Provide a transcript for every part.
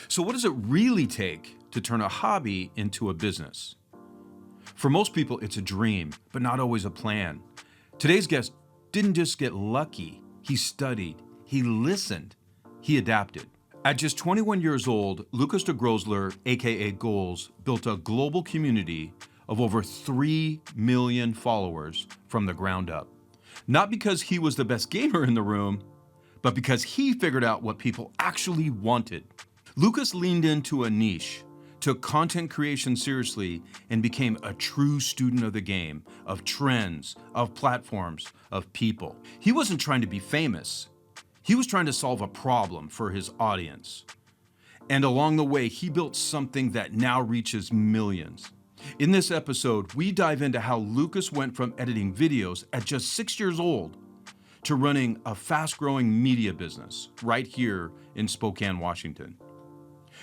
So what does it really take to turn a hobby into a business? For most people, it's a dream, but not always a plan. Today's guest didn't just get lucky. He studied, he listened, he adapted. At just 21 years old, Lucas Desgrosellier, aka Ghoulz, built a global community of over 3 million followers from the ground up. Not because he was the best gamer in the room, but because he figured out what people actually wanted. Lucas leaned into a niche, took content creation seriously, and became a true student of the game, of trends, of platforms, of people. He wasn't trying to be famous. He was trying to solve a problem for his audience. And along the way, he built something that now reaches millions. In this episode, we dive into how Lucas went from editing videos at just 6 years old to running a fast-growing media business right here in Spokane, Washington.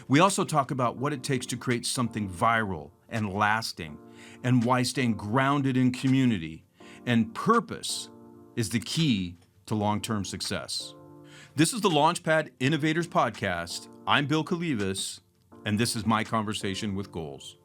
We also talk about what it takes to create something viral and lasting, and why staying grounded in community and purpose is the key to long-term success. This is the Launchpad Innovators Podcast. I'm Bill Kalivas, and this is my conversation with Ghoulz.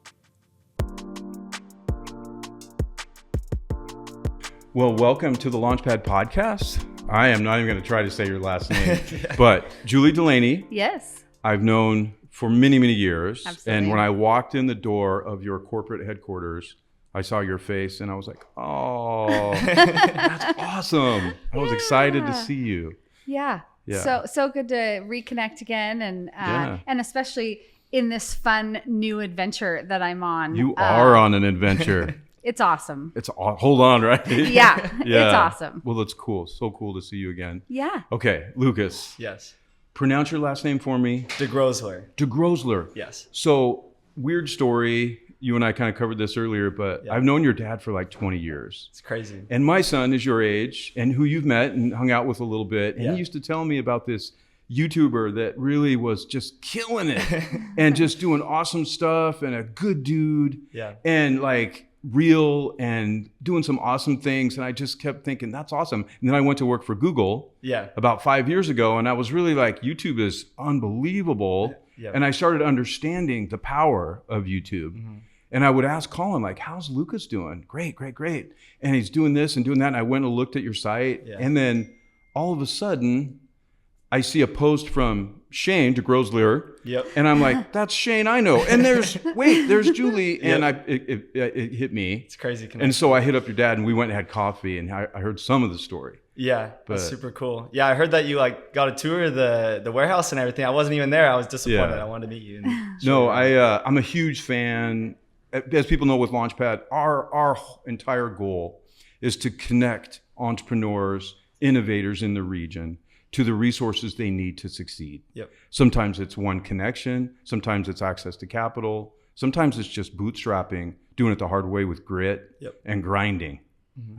Well, welcome to the Launchpad Podcast. I am not even going to try to say your last name, but Julie Delaney. Yes. I've known for many, many years. Absolutely. And when I walked in the door of your corporate headquarters, I saw your face and I was like, oh, that's awesome. I was excited to see you. Yeah. Yeah. So good to reconnect again, and especially in this fun new adventure that I'm on. You are on an adventure. It's awesome. Hold on, right? Yeah, it's awesome. Well, it's cool. So cool to see you again. Yeah. Okay, Lucas. Yes. Pronounce your last name for me. Desgrosellier. Desgrosellier. Yes. So, weird story. You and I kind of covered this earlier, but Yeah. I've known your dad for like 20 years. It's crazy. And my son is your age and who you've met and hung out with a little bit. And Yeah. he used to tell me about this YouTuber that really was just killing it and just doing awesome stuff and a good dude. Yeah. And like real and doing some awesome things. And I just kept thinking, that's awesome. And then I went to work for Google Yeah. about 5 years ago. And I was really like, YouTube is unbelievable. Yeah. And I started understanding the power of YouTube. Mm-hmm. And I would ask Colin, like, how's Lucas doing? Great. And he's doing this and doing that. And I went and looked at your site. Yeah. And then all of a sudden, I see a post from Shane Desgrosellier. Yep. And I'm like, that's Shane I know. And there's Julie. And Yep. it hit me. It's crazy. And so I hit up your dad and we went and had coffee and I heard some of the story. Yeah. But- That's super cool. Yeah. I heard that you like got a tour of the warehouse and everything. I wasn't even there. I was disappointed. Yeah. I wanted to meet you. No, I'm a huge fan. As people know with Launchpad, our entire goal is to connect entrepreneurs, innovators in the region to the resources they need to succeed. Yep. Sometimes it's one connection. Sometimes it's access to capital. Sometimes it's just bootstrapping, doing it the hard way with grit Yep. and grinding.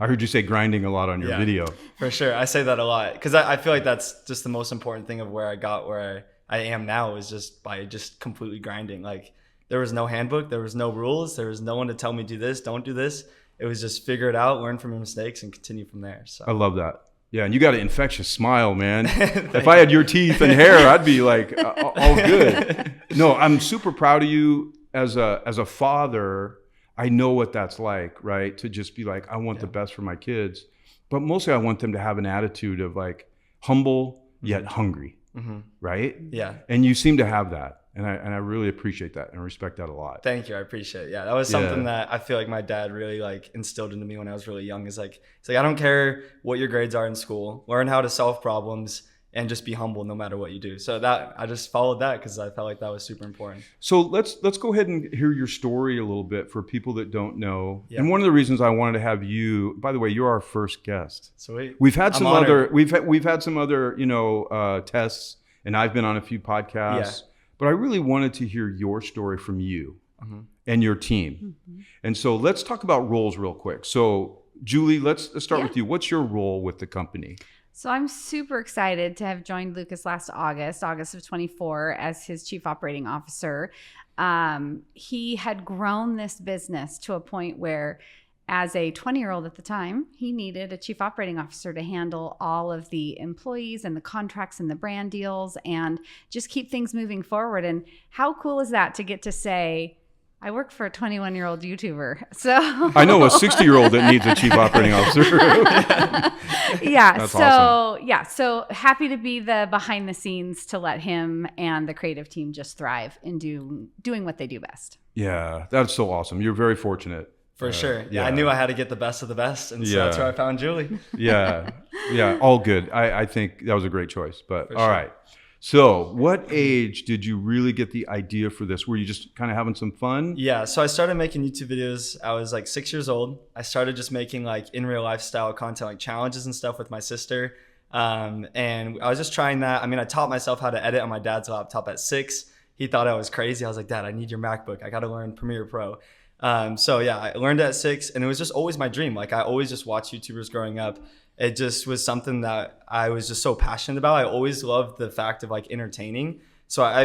I heard you say grinding a lot on your Yeah. video. For sure. I say that a lot because I feel like that's just the most important thing of where I got where I am now is just by just completely grinding. Like there was no handbook. There was no rules. There was no one to tell me do this, don't do this. It was just figure it out, learn from your mistakes and continue from there. So I love that. Yeah, and you got an infectious smile, man. If I had your teeth and hair, I'd be like all good. No, I'm super proud of you as a father. I know what that's like, right? To just be like, I want the best for my kids, but mostly I want them to have an attitude of like humble yet hungry, right? Yeah. And you seem to have that, and I really appreciate that and respect that a lot. Thank you. I appreciate it. Yeah. That was something that I feel like my dad really like instilled into me when I was really young is like, it's like, I don't care what your grades are in school, learn how to solve problems and just be humble no matter what you do. So that I just followed that because I felt like that was super important. So let's go ahead and hear your story a little bit for people that don't know. Yeah. And one of the reasons I wanted to have you, by the way, you're our first guest. Sweet. We've had I'm some honored. other we've had some other tests, and I've been on a few podcasts. Yeah. But I really wanted to hear your story from you and your team. And so let's talk about roles real quick. So Julie, let's start with you. What's your role with the company? So I'm super excited to have joined Lucas last August of 24 as his chief operating officer. He had grown this business to a point where as a 20-year-old at the time, he needed a chief operating officer to handle all of the employees and the contracts and the brand deals and just keep things moving forward. And how cool is that to get to say, I work for a 21-year-old YouTuber. So I know a 60-year-old that needs a chief operating officer. Yeah. That's so awesome. yeah. So happy to be the behind the scenes to let him and the creative team just thrive in doing what they do best. Yeah, that's so awesome. You're very fortunate. For sure. Yeah, I knew I had to get the best of the best. And so that's where I found Julie. Yeah. All good. I think that was a great choice. But For all sure. right. So what age did you really get the idea for this? Were you just kind of having some fun? Yeah, so I started making YouTube videos. I was like 6 years old. I started just making like in real life style content, like challenges and stuff with my sister. And I was just trying that. I mean, I taught myself how to edit on my dad's laptop at 6. He thought I was crazy. I was like, Dad, I need your MacBook. I got to learn Premiere Pro. So yeah, I learned at 6, and it was just always my dream. Like I always just watched YouTubers growing up. It just was something that I was just so passionate about. I always loved the fact of like entertaining. So I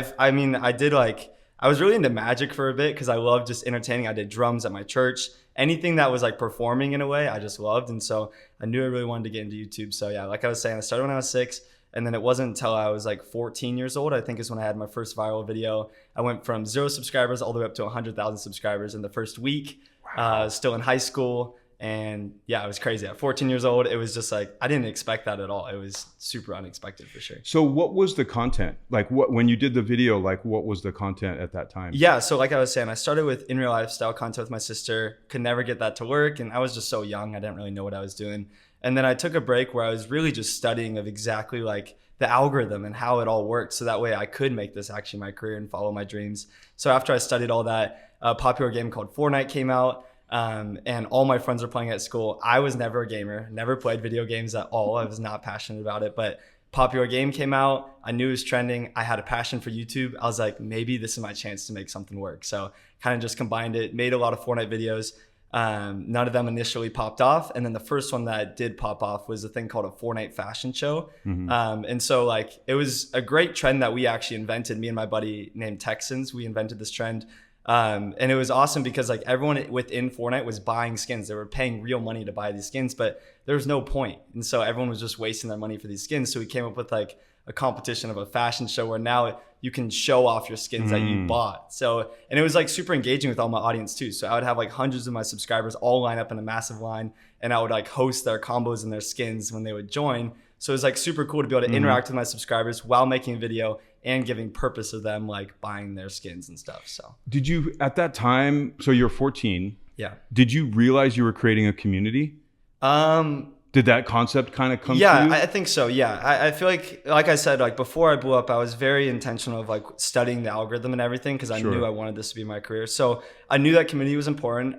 was really into magic for a bit because I loved just entertaining. I did drums at my church. Anything that was like performing in a way, I just loved. And so I knew I really wanted to get into YouTube. So yeah, like I was saying, I started when I was 6. And then it wasn't until I was like 14 years old, I think is when I had my first viral video. I went from 0 subscribers all the way up to 100,000 subscribers in the first week. Wow. Still in high school. And yeah, it was crazy. At 14 years old, it was just like, I didn't expect that at all. It was super unexpected for sure. So what was the content? Like when you did the video, like what was the content at that time? Yeah, so like I was saying, I started with in real life style content with my sister, could never get that to work. And I was just so young, I didn't really know what I was doing. And then I took a break where I was really just studying of exactly like the algorithm and how it all worked. So that way I could make this actually my career and follow my dreams. So after I studied all that, a popular game called Fortnite came out. And all my friends were playing at school. I was never a gamer, never played video games at all. I was not passionate about it, but popular game came out. I knew it was trending. I had a passion for YouTube. I was like, maybe this is my chance to make something work. So kind of just combined it, made a lot of Fortnite videos. None of them initially popped off. And then the first one that did pop off was a thing called a Fortnite fashion show. Mm-hmm. And so like, it was a great trend that we actually invented. Me and my buddy named Texans, we invented this trend. And it was awesome because like everyone within Fortnite was buying skins. They were paying real money to buy these skins, but there was no point. And so everyone was just wasting their money for these skins. So we came up with like a competition of a fashion show where now you can show off your skins that you bought. So, and it was like super engaging with all my audience too. So I would have like hundreds of my subscribers all line up in a massive line, and I would like host their combos and their skins when they would join. So it was like super cool to be able to interact with my subscribers while making a video and giving purpose of them like buying their skins and stuff. So did you at that time, so you're 14. Yeah. Did you realize you were creating a community? Did that concept kind of come to you? Yeah, I think so. Yeah. I feel like I said, like before I blew up, I was very intentional of like studying the algorithm and everything because I knew I wanted this to be my career. So I knew that community was important.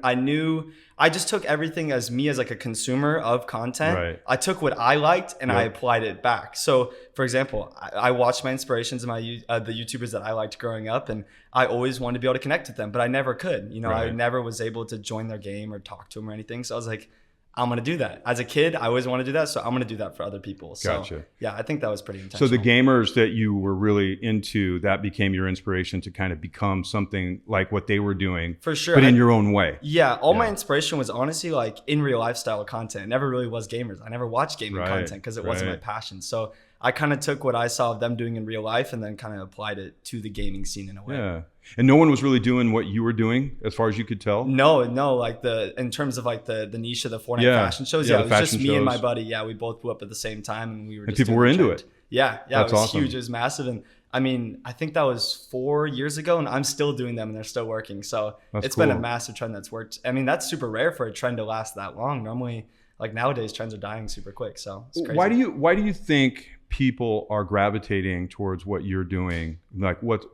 I just took everything as me as like a consumer of content. Right. I took what I liked and I applied it back. So for example, I watched my inspirations and the YouTubers that I liked growing up, and I always wanted to be able to connect with them, but I never could. You know, I never was able to join their game or talk to them or anything. So I was like, I'm going to do that. As a kid, I always wanted to do that. So I'm going to do that for other people. So Gotcha. Yeah, I think that was pretty intentional. So the gamers that you were really into, that became your inspiration to kind of become something like what they were doing. For sure. But in your own way. Yeah. All my inspiration was honestly like in real lifestyle content. It never really was gamers. I never watched gaming content because it wasn't my passion. So I kind of took what I saw of them doing in real life and then kind of applied it to the gaming scene in a way. Yeah. And no one was really doing what you were doing as far as you could tell? No, like in terms of like the niche of the Fortnite fashion shows. Yeah, it was just me and my buddy. Yeah, we both blew up at the same time and we were just people were into it. Yeah, That's it was awesome. huge. It was massive. And I mean, I think that was 4 years ago and I'm still doing them and they're still working. So it's been a massive trend that's worked. I mean, that's super rare for a trend to last that long. Normally, like nowadays, trends are dying super quick. So it's crazy. Why do you think people are gravitating towards what you're doing? Like what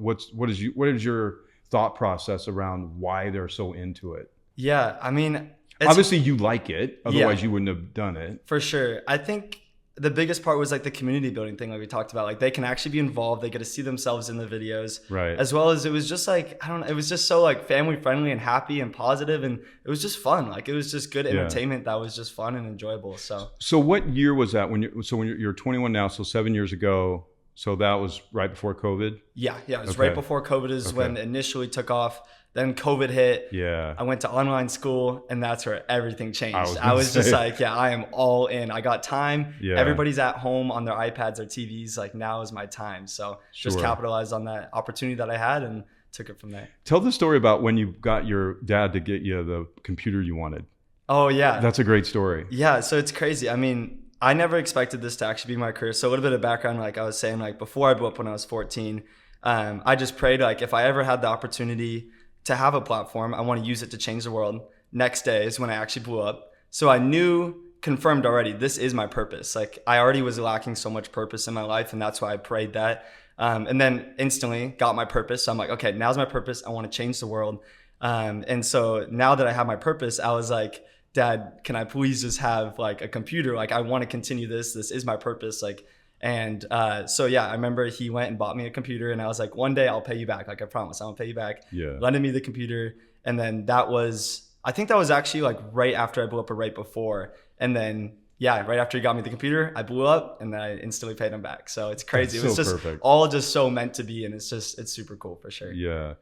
is your thought process around why they're so into it? Yeah, I mean, obviously you like it, otherwise you wouldn't have done it. For sure. I think the biggest part was like the community building thing, like we talked about. Like they can actually be involved, they get to see themselves in the videos, right? As well as it was just like, I don't know, it was just so like family friendly and happy and positive, and it was just fun. Like it was just good entertainment that was just fun and enjoyable. So what year was that when you're 21 now, so 7 years ago? So that was right before COVID? Yeah. It was Okay. right before COVID is when it initially took off. Then COVID hit. Yeah. I went to online school, and that's where everything changed. I was just like, I am all in. I got time. Yeah. Everybody's at home on their iPads or TVs. Like, now is my time. So just Sure. capitalized on that opportunity that I had and took it from there. Tell the story about when you got your dad to get you the computer you wanted. Oh, yeah. That's a great story. Yeah. So it's crazy. I mean, I never expected this to actually be my career. So a little bit of background, like I was saying, like before I blew up when I was 14, I just prayed, like, if I ever had the opportunity to have a platform, I want to use it to change the world. Next day is when I actually blew up. So I knew, confirmed already, this is my purpose. Like, I already was lacking so much purpose in my life, and that's why I prayed that. And then instantly got my purpose. So I'm like, okay, now's my purpose. I want to change the world. And so now that I have my purpose, I was like, Dad, can I please just have like a computer? Like, I want to continue this. This is my purpose. Like, and so yeah, I remember he went and bought me a computer, and I was like, one day I'll pay you back. Like, I promise I'll pay you back. Yeah. Lended me the computer. And then I think that was actually like right after I blew up or right before. And then yeah, right after he got me the computer, I blew up, and then I instantly paid him back. So it's crazy. That's It was so just perfect. all just so meant to be. And it's super cool for sure. Yeah.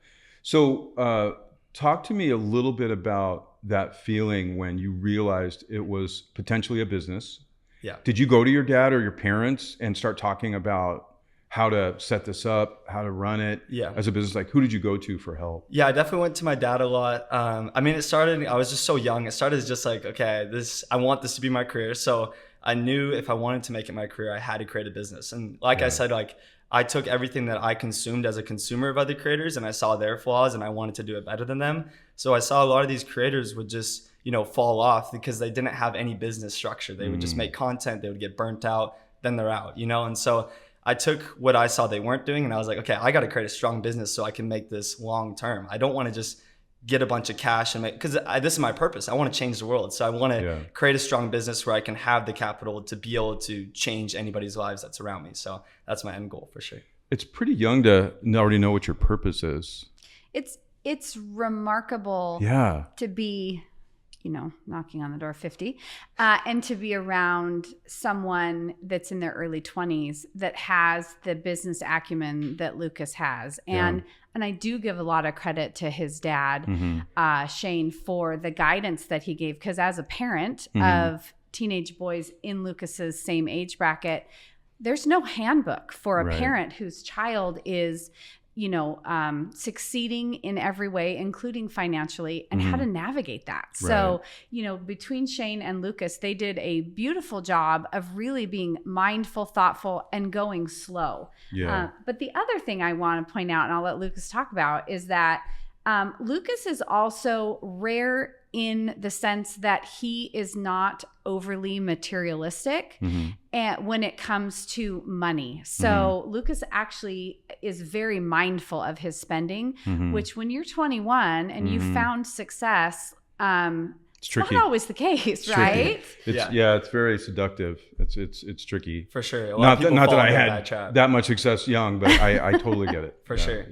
So talk to me a little bit about that feeling when you realized it was potentially a business. Yeah. Did you go to your dad or your parents and start talking about how to set this up, how to run it as a business? Like, who did you go to for help? Yeah, I definitely went to my dad a lot. I mean, I was just so young. It started as just like, okay, I want this to be my career. So I knew if I wanted to make it my career, I had to create a business. And like I said, like, I took everything that I consumed as a consumer of other creators, and I saw their flaws, and I wanted to do it better than them. So I saw a lot of these creators would just, fall off because they didn't have any business structure. They would just make content, they would get burnt out, then they're out, And so I took what I saw they weren't doing, and I was like, okay, I got to create a strong business so I can make this long term. I don't want to just get a bunch of cash and because this is my purpose. I want to change the world. So I want to create a strong business where I can have the capital to be able to change anybody's lives that's around me. So that's my end goal for sure. It's pretty young to already know what your purpose is. It's remarkable to be, knocking on the door 50, and to be around someone that's in their early 20s that has the business acumen that Lucas has. And I do give a lot of credit to his dad, Shane, for the guidance that he gave. Because as a parent of teenage boys in Lucas's same age bracket, there's no handbook for a parent whose child is succeeding in every way, including financially, and how to navigate that. So, between Shane and Lucas, they did a beautiful job of really being mindful, thoughtful, and going slow. But the other thing I want to point out, and I'll let Lucas talk about, is that Lucas is also rare in the sense that he is not overly materialistic and when it comes to money. So Lucas actually is very mindful of his spending, which when you're 21 and you found success, it's tricky. Not always the case, right? It's very seductive. It's tricky. For sure. Not that I had that much success young, but I totally get it. For sure.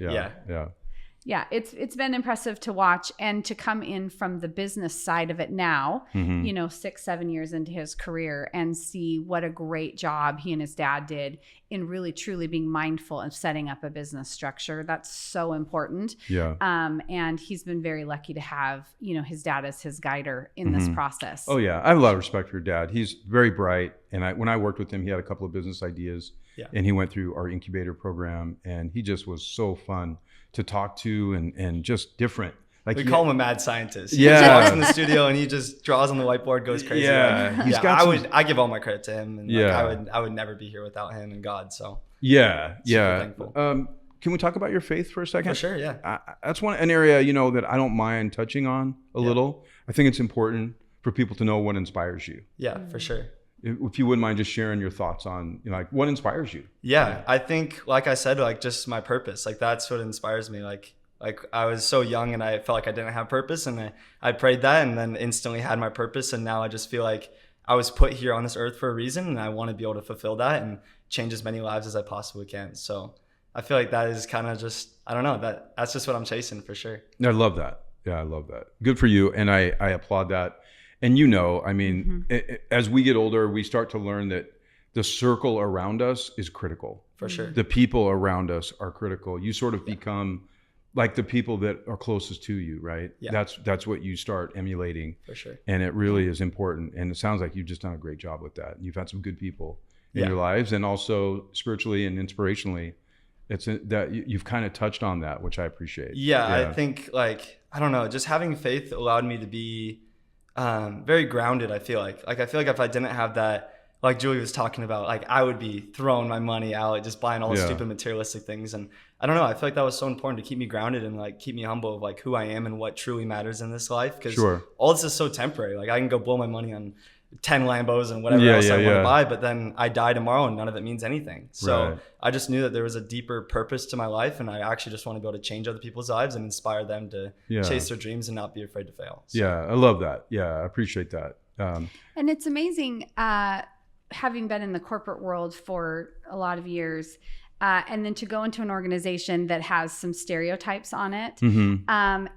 Yeah, it's been impressive to watch and to come in from the business side of it now, 6-7 years into his career, and see what a great job he and his dad did in really truly being mindful of setting up a business structure. That's so important. And he's been very lucky to have, his dad as his guider in this process. Oh yeah, I have a lot of respect for your dad. He's very bright, and when I worked with him, he had a couple of business ideas, and he went through our incubator program, and he just was so fun to talk to and just different. Like we call him a mad scientist. He just walks in the studio and he just draws on the whiteboard, goes crazy. I give all my credit to him, and I would never be here without him and God. So thankful. Can we talk about your faith for a second? For sure, that's an area that I don't mind touching on a little. I think it's important for people to know what inspires you. Yeah, for sure. If you wouldn't mind just sharing your thoughts on like what inspires you. I think, like I said, like just my purpose, like that's what inspires me. Like I was so young and I felt like I didn't have purpose, and I prayed that and then instantly had my purpose, and now I just feel like I was put here on this earth for a reason, and I want to be able to fulfill that and change as many lives as I possibly can. So I feel like that is kind of just, I don't know, that's just what I'm chasing for sure. I love that. I love that. Good for you, and I applaud that. And I mean, as we get older, we start to learn that the circle around us is critical. For sure. The people around us are critical. You sort of become like the people that are closest to you, right? Yeah. That's what you start emulating. For sure. And it really is important. And it sounds like you've just done a great job with that. You've had some good people in your lives, and also spiritually and inspirationally. That you've kind of touched on that, which I appreciate. Yeah. I think like, I don't know, just having faith allowed me to be very grounded. I feel like if I didn't have that, like Julie was talking about, like I would be throwing my money out, just buying all the stupid materialistic things. And I don't know, I feel like that was so important to keep me grounded and like keep me humble of like who I am and what truly matters in this life. Because all this is so temporary. Like I can go blow my money on 10 Lambos and whatever else I want to buy, but then I die tomorrow and none of it means anything. So I just knew that there was a deeper purpose to my life, and I actually just want to be able to change other people's lives and inspire them to chase their dreams and not be afraid to fail. So. Yeah, I love that. Yeah, I appreciate that. And it's amazing, having been in the corporate world for a lot of years, and then to go into an organization that has some stereotypes on it,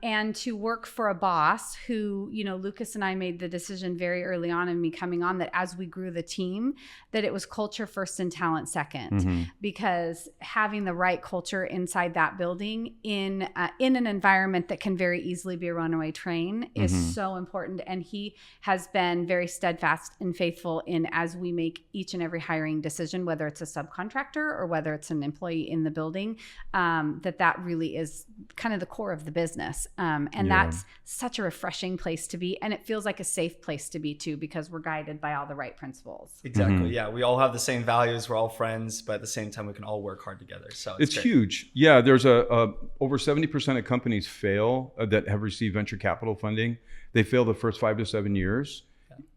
and to work for a boss who, you know, Lucas and I made the decision very early on in me coming on that as we grew the team, that it was culture first and talent second, because having the right culture inside that building in an environment that can very easily be a runaway train is so important. And he has been very steadfast and faithful in, as we make each and every hiring decision, whether it's a subcontractor or whether it's an employee in the building, that really is kind of the core of the business. And that's such a refreshing place to be. And it feels like a safe place to be too, because we're guided by all the right principles. Exactly. Yeah. We all have the same values. We're all friends, but at the same time, we can all work hard together. So it's huge. Yeah. There's over 70% of companies fail that have received venture capital funding. They fail the first 5 to 7 years,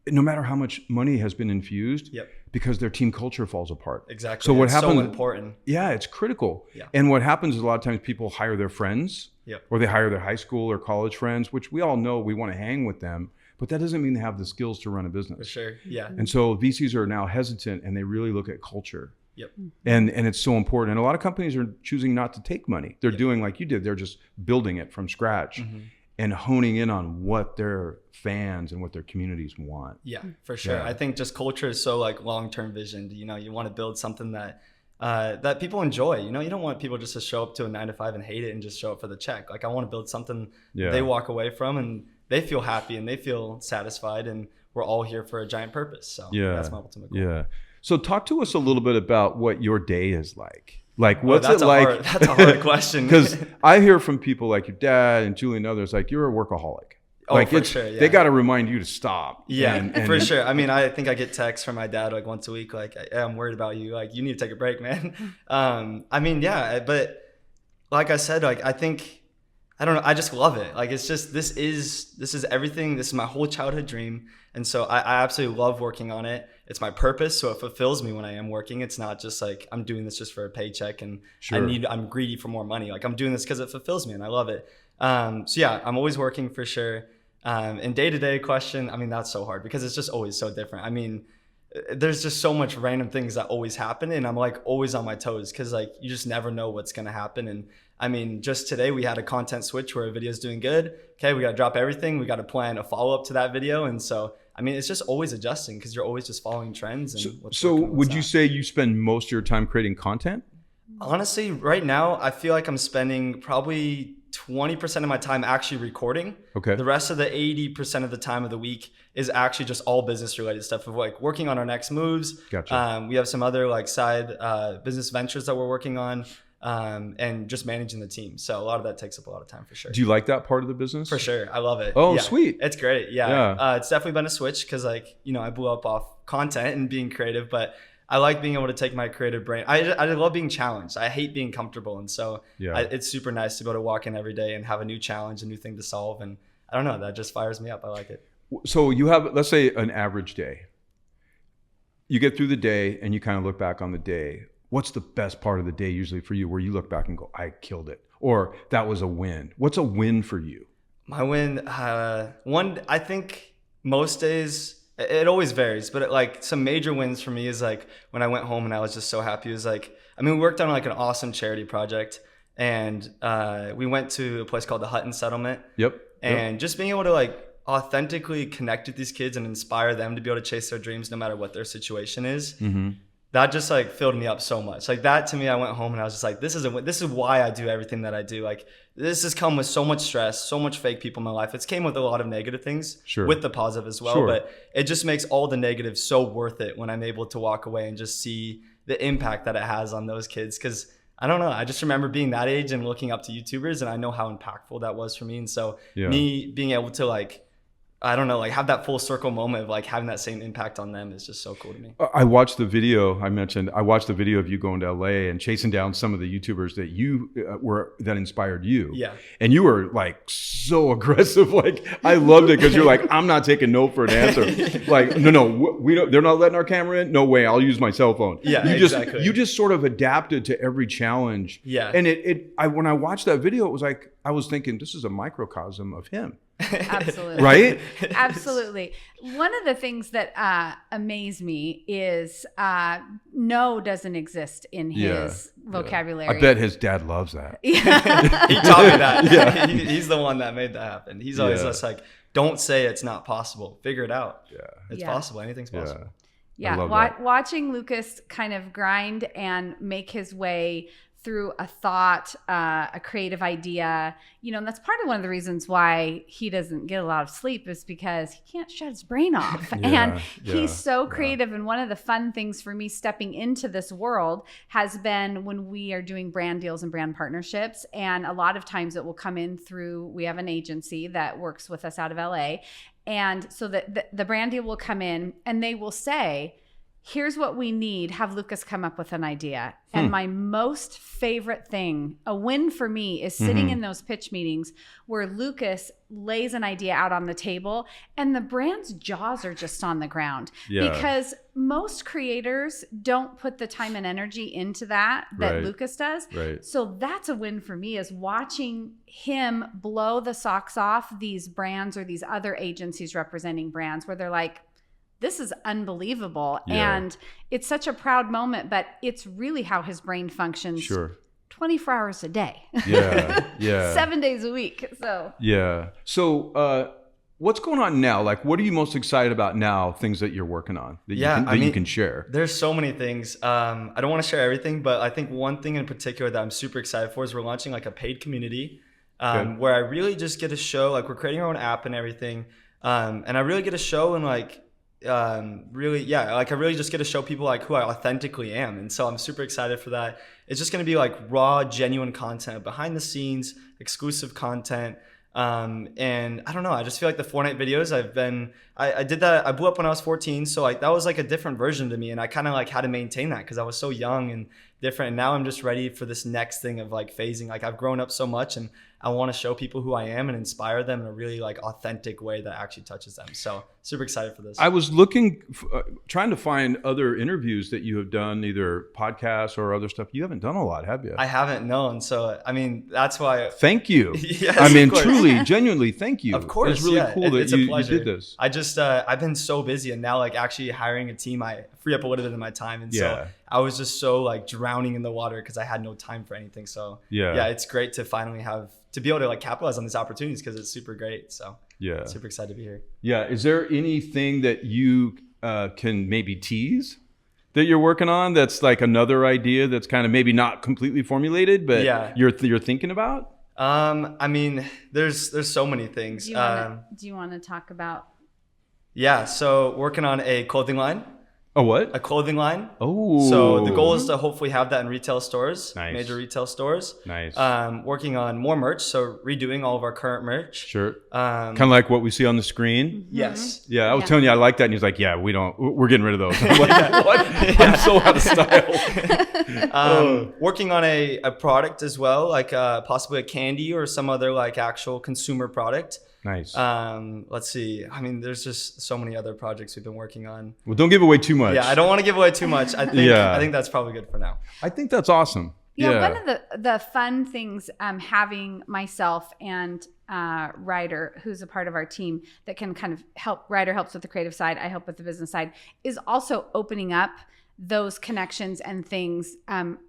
no matter how much money has been infused, because their team culture falls apart. Exactly. So what happens? So important. Yeah, it's critical. Yeah. And what happens is a lot of times people hire their friends, or they hire their high school or college friends, which we all know we want to hang with them, but that doesn't mean they have the skills to run a business. For sure. Yeah. And so VCs are now hesitant, and they really look at culture. Yep. And it's so important. And a lot of companies are choosing not to take money. They're doing like you did. They're just building it from scratch. And honing in on what their fans and what their communities want. Yeah, for sure. I think just culture is so like long-term visioned. You know, you want to build something that that people enjoy. You know, you don't want people just to show up to a 9 to 5 and hate it and just show up for the check. Like I want to build something they walk away from and they feel happy and they feel satisfied, and we're all here for a giant purpose. So that's my ultimate goal. Yeah. So talk to us a little bit about what your day is like. Like, what's it like? That's a hard question. Because I hear from people like your dad and Julie and others, like you're a workaholic. Oh, like for sure. Yeah. They got to remind you to stop. Yeah, and for sure. I mean, I think I get texts from my dad like once a week, like, hey, I'm worried about you. Like, you need to take a break, man. I mean, yeah, but like I said, like, I think, I don't know, I just love it. Like, it's just, this is everything. This is my whole childhood dream. And so I absolutely love working on it. It's my purpose. So it fulfills me when I am working. It's not just like, I'm doing this just for a paycheck and I'm greedy for more money. Like I'm doing this because it fulfills me and I love it. So yeah, I'm always working for sure. And day-to-day question, I mean, that's so hard because it's just always so different. I mean, there's just so much random things that always happen. And I'm like always on my toes because like, you just never know what's going to happen. And I mean, just today we had a content switch where a video is doing good. Okay, we got to drop everything. We got to plan a follow-up to that video. And so, I mean, it's just always adjusting because you're always just following trends. And so would you say you spend most of your time creating content? Honestly, right now, I feel like I'm spending probably 20% of my time actually recording. Okay. The rest of the 80% of the time of the week is actually just all business related stuff of like working on our next moves. Gotcha. We have some other like side business ventures that we're working on. And just managing the team. So a lot of that takes up a lot of time for sure. Do you like that part of the business? For sure. I love it. Oh, yeah. Sweet. It's great. Yeah. It's definitely been a switch because like, you know, I blew up off content and being creative, but I like being able to take my creative brain. I love being challenged. I hate being comfortable. And so it's super nice to be able to walk in every day and have a new challenge, a new thing to solve. And I don't know, that just fires me up. I like it. So you have, let's say an average day. You get through the day and you kind of look back on the day. What's the best part of the day usually for you where you look back and go, I killed it, or that was a win? What's a win for you? My win, I think most days, it always varies, but like some major wins for me is like when I went home and I was just so happy. It was like, I mean, we worked on like an awesome charity project and we went to a place called the Hutton Settlement. Yep. And just being able to like authentically connect with these kids and inspire them to be able to chase their dreams no matter what their situation is, that just like filled me up so much. Like that to me, I went home and I was just like, this is why I do everything that I do. Like this has come with so much stress, so much fake people in my life. It's came with a lot of negative things, with the positive as well. But it just makes all the negatives so worth it when I'm able to walk away and just see the impact that it has on those kids. Because I don't know, I just remember being that age and looking up to YouTubers, and I know how impactful that was for me. And so me being able to like, I don't know, like have that full circle moment of like having that same impact on them is just so cool to me. I watched the video I watched the video of you going to LA and chasing down some of the YouTubers that you that inspired you. Yeah. And you were like so aggressive. Like I loved it because you're like, I'm not taking no for an answer. Like, no, we don't, they're not letting our camera in. No way. I'll use my cell phone. Yeah, you just sort of adapted to every challenge. Yeah. And when I watched that video, it was like, I was thinking this is a microcosm of him. Absolutely. Right? Absolutely. One of the things that amaze me is no doesn't exist in his vocabulary. I bet his dad loves that. He taught me that. He's the one that made that happen. He's always just like, don't say it's not possible. Figure it out. Yeah. It's possible. Anything's possible. Yeah. Watching Lucas kind of grind and make his way through a thought, a creative idea, and that's part of one of the reasons why he doesn't get a lot of sleep is because he can't shut his brain off. And he's so creative. And one of the fun things for me stepping into this world has been when we are doing brand deals and brand partnerships. And a lot of times it will come in through, we have an agency that works with us out of LA. And so the brand deal will come in and they will say, here's what we need. Have Lucas come up with an idea. And my most favorite thing, a win for me, is sitting in those pitch meetings where Lucas lays an idea out on the table and the brand's jaws are just on the ground. Because most creators don't put the time and energy into that Lucas does. So that's a win for me, is watching him blow the socks off these brands or these other agencies representing brands where they're like, this is unbelievable. And it's such a proud moment, but it's really how his brain functions 24 hours a day. 7 days a week. So what's going on now? Like, what are you most excited about now, things that you're working on that you can share? There's so many things. I don't want to share everything, but I think one thing in particular that I'm super excited for is we're launching like a paid community where I really just get to show, like we're creating our own app and everything. And I really get to show and like, I really just get to show people like who I authentically am. And so I'm super excited for that. It's just going to be like raw, genuine content, behind the scenes, exclusive content. And I don't know, I just feel like the Fortnite videos I did that. I blew up when I was 14. So like that was like a different version to me. And I kind of like had to maintain that because I was so young and different. And now I'm just ready for this next thing of like phasing. Like I've grown up so much and I want to show people who I am and inspire them in a really like authentic way that actually touches them. So super excited for this. I was trying to find other interviews that you have done, either podcasts or other stuff. You haven't done a lot, have you? I haven't, no. And so, I mean, that's why. Thank you. Yes, I mean, truly, genuinely, thank you. Of course. It's really cool that you did this. I just, I've been so busy and now like actually hiring a team, I free up a little bit of my time. And so I was just so like drowning in the water because I had no time for anything. So it's great to finally to be able to like capitalize on these opportunities because it's super great. So super excited to be here. Yeah. Is there anything that you can maybe tease that you're working on that's like another idea that's kind of maybe not completely formulated, but you're thinking about? I mean, there's so many things. Do you want to talk about? Yeah. So working on a clothing line. A what? A clothing line. Oh. So the goal is to hopefully have that in retail stores, major retail stores. Nice. Working on more merch, so redoing all of our current merch. Sure. Kind of like what we see on the screen. Yes. Yeah, I was telling you I like that, and he's like, "Yeah, we're getting rid of those." I'm like, what? I'm so out of style. Working on a product as well, like possibly a candy or some other like actual consumer product. Nice. Let's see. I mean, there's just so many other projects we've been working on. Well, don't give away too much. Yeah, I don't want to give away too much. I think that's probably good for now. I think that's awesome. Yeah. One of the fun things, having myself and Ryder, who's a part of our team that can kind of help. Ryder helps with the creative side. I help with the business side. Is also opening up those connections and things,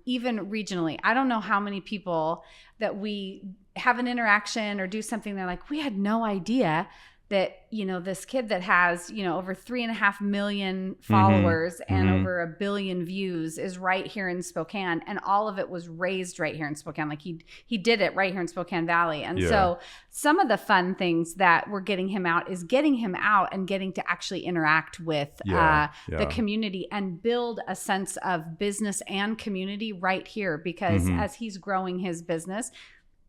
even regionally. I don't know how many people that we have an interaction or do something. They're like, we had no idea that, this kid that has, over 3.5 million followers and over 1 billion views is right here in Spokane. And all of it was raised right here in Spokane. Like he did it right here in Spokane Valley. And so some of the fun things that we're getting him out is getting him out and getting to actually interact with the community and build a sense of business and community right here. Because as he's growing his business,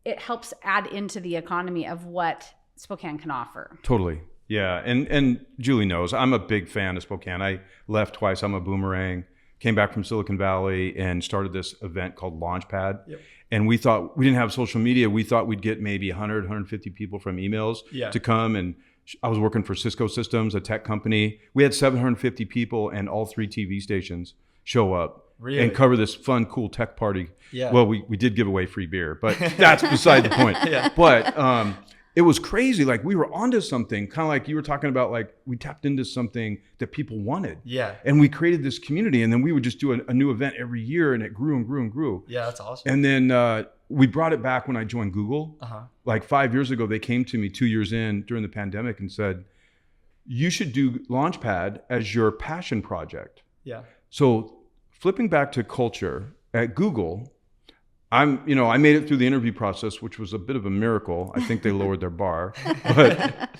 it helps add into the economy of what Spokane can offer. Totally. Yeah. And Julie knows I'm a big fan of Spokane. I left twice. I'm a boomerang, came back from Silicon Valley and started this event called Launchpad. Yep. And we thought, we didn't have social media. We thought we'd get maybe 100, 150 people from emails to come. And I was working for Cisco Systems, a tech company. We had 750 people and all 3 TV stations show up and cover this fun, cool tech party. Yeah. Well, we did give away free beer, but that's beside the point. But it was crazy. Like we were onto something, kind of like you were talking about, like we tapped into something that people wanted. Yeah. And we created this community, and then we would just do a new event every year, and it grew and grew and grew. Yeah, that's awesome. And then we brought it back when I joined Google. Like 5 years ago, they came to me 2 years in during the pandemic and said, you should do Launchpad as your passion project. Yeah. So flipping back to culture at Google, I made it through the interview process, which was a bit of a miracle. I think they lowered their bar, but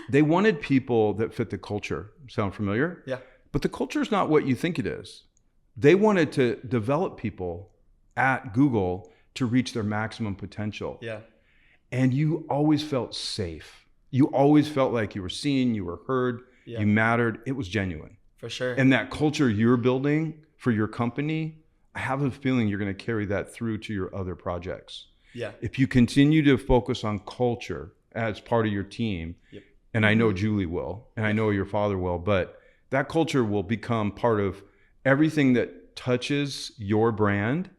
they wanted people that fit the culture. Sound familiar? Yeah. But the culture is not what you think it is. They wanted to develop people at Google to reach their maximum potential. Yeah. And you always felt safe. You always felt like you were seen, you were heard, you mattered. It was genuine. For sure. And that culture you're building for your company, I have a feeling you're going to carry that through to your other projects. Yeah. If you continue to focus on culture as part of your team, and I know Julie will, and I know your father will, but that culture will become part of everything that touches your brand.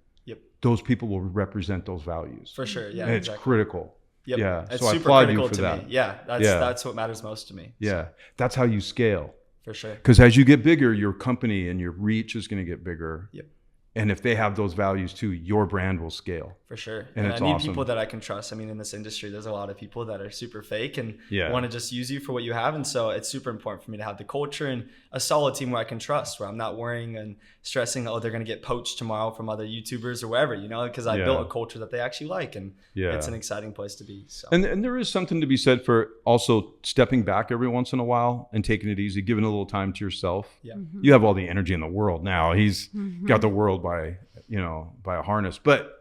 Those people will represent those values. For sure. Yeah. And it's critical. Yep. Yeah. It's so super I applaud you for that. Me. Yeah. That's what matters most to me. Yeah. So. That's how you scale. For sure. Because as you get bigger, your company and your reach is going to get bigger. Yep. And if they have those values too, your brand will scale. For sure. And it's I need people that I can trust. I mean, in this industry, there's a lot of people that are super fake and want to just use you for what you have. And so it's super important for me to have the culture and a solid team where I can trust, where I'm not worrying and stressing, they're going to get poached tomorrow from other YouTubers or wherever, because I built a culture that they actually like. And it's an exciting place to be. So. And there is something to be said for also stepping back every once in a while and taking it easy, giving a little time to yourself. Yeah. You have all the energy in the world now. He's got the world by a harness, but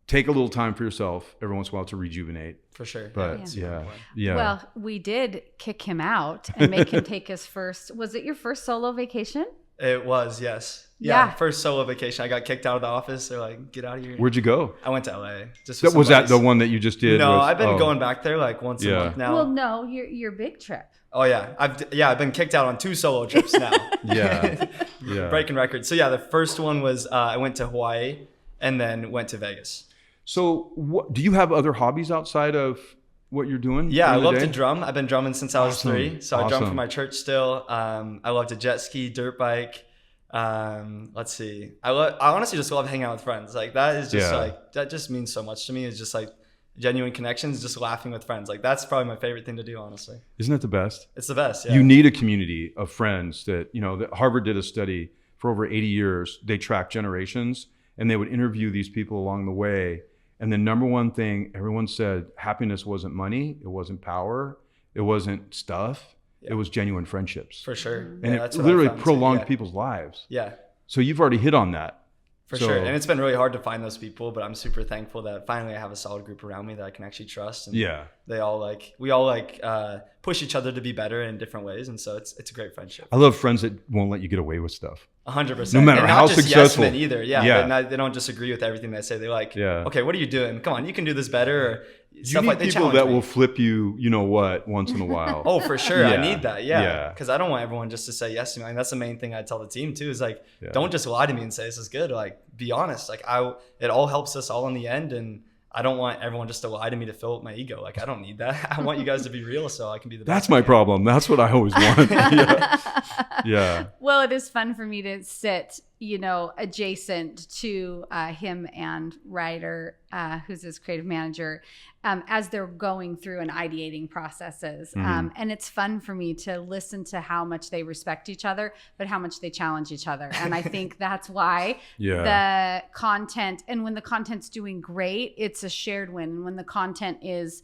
take a little time for yourself every once in a while to rejuvenate. For sure. But yeah. Well, we did kick him out and make him take his first, was it your first solo vacation? It was, yes. Yeah. First solo vacation. I got kicked out of the office. They're like, get out of here. Where'd you go? I went to LA. Was that the one that you just did? No, I've been going back there like once a month now. Well, no, your big trip. Oh yeah. I've been kicked out on 2 solo trips now. Yeah. Breaking records. So the first one was I went to Hawaii and then went to Vegas. So do you have other hobbies outside of what you're doing? Yeah, I love to drum. I've been drumming since I was 3. So I drum for my church still. I love to jet ski, dirt bike. Let's see. I honestly just love hanging out with friends. Like that is just that just means so much to me. It's just like genuine connections, just laughing with friends. Like that's probably my favorite thing to do, honestly. Isn't that the best? It's the best. Yeah. You need a community of friends that, that Harvard did a study for over 80 years. They tracked generations and they would interview these people along the way. And the number one thing everyone said, happiness wasn't money. It wasn't power. It wasn't stuff. It was genuine friendships. For sure. And it literally prolonged people's lives. Yeah. So you've already hit on that. For sure. And it's been really hard to find those people, but I'm super thankful that finally I have a solid group around me that I can actually trust. And we all push each other to be better in different ways. And so it's a great friendship. I love friends that won't let you get away with stuff. 100%. No matter how successful. Yes men either. Yeah. They don't just agree with everything they say. They're like, okay, what are you doing? Come on, you can do this better. Or you need people that will flip you, once in a while. Oh, for sure. I need that. Yeah. Because I don't want everyone just to say yes to me. And that's the main thing I tell the team too, is like, don't just lie to me and say this is good. Like, be honest. Like it all helps us all in the end. And I don't want everyone just to lie to me to fill up my ego. Like, I don't need that. I want you guys to be real so I can be the best. That's my problem. That's what I always want. Yeah. Well, it is fun for me to sit adjacent to him and Ryder, who's his creative manager, as they're going through and ideating processes. And it's fun for me to listen to how much they respect each other, but how much they challenge each other. And I think that's why the content, and when the content's doing great, it's a shared win. And when the content is,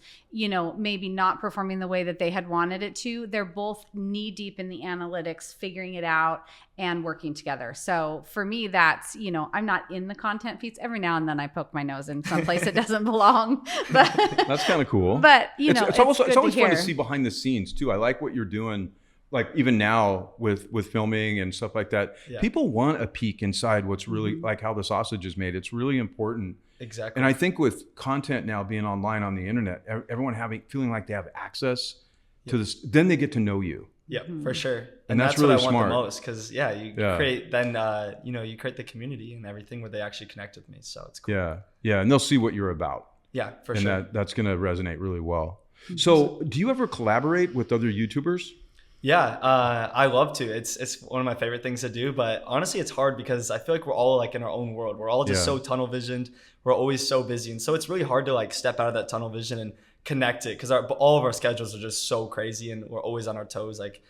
maybe not performing the way that they had wanted it to, they're both knee deep in the analytics, figuring it out and working together. So for me, that's, I'm not in the content feeds. Every now and then I poke my nose in some place it doesn't belong, but that's kind of cool. But it's always fun to see behind the scenes too. I like what you're doing. Like even now with filming and stuff like that, people want a peek inside what's really like how the sausage is made. It's really important. Exactly. And I think with content now being online on the internet, everyone feeling like they have access to this, then they get to know you. Yeah, for sure. And that's really what I smart. want the most, because create then you create the community and everything where they actually connect with me. So it's cool. Yeah, and they'll see what you're about. Yeah, for sure. And that's going to resonate really well. So, do you ever collaborate with other YouTubers? Yeah, I love to. It's one of my favorite things to do. But honestly, it's hard because I feel like we're all like in our own world. We're all just so tunnel visioned. We're always so busy, and so it's really hard to like step out of that tunnel vision and connect it because all of our schedules are just so crazy, and we're always on our toes. Like,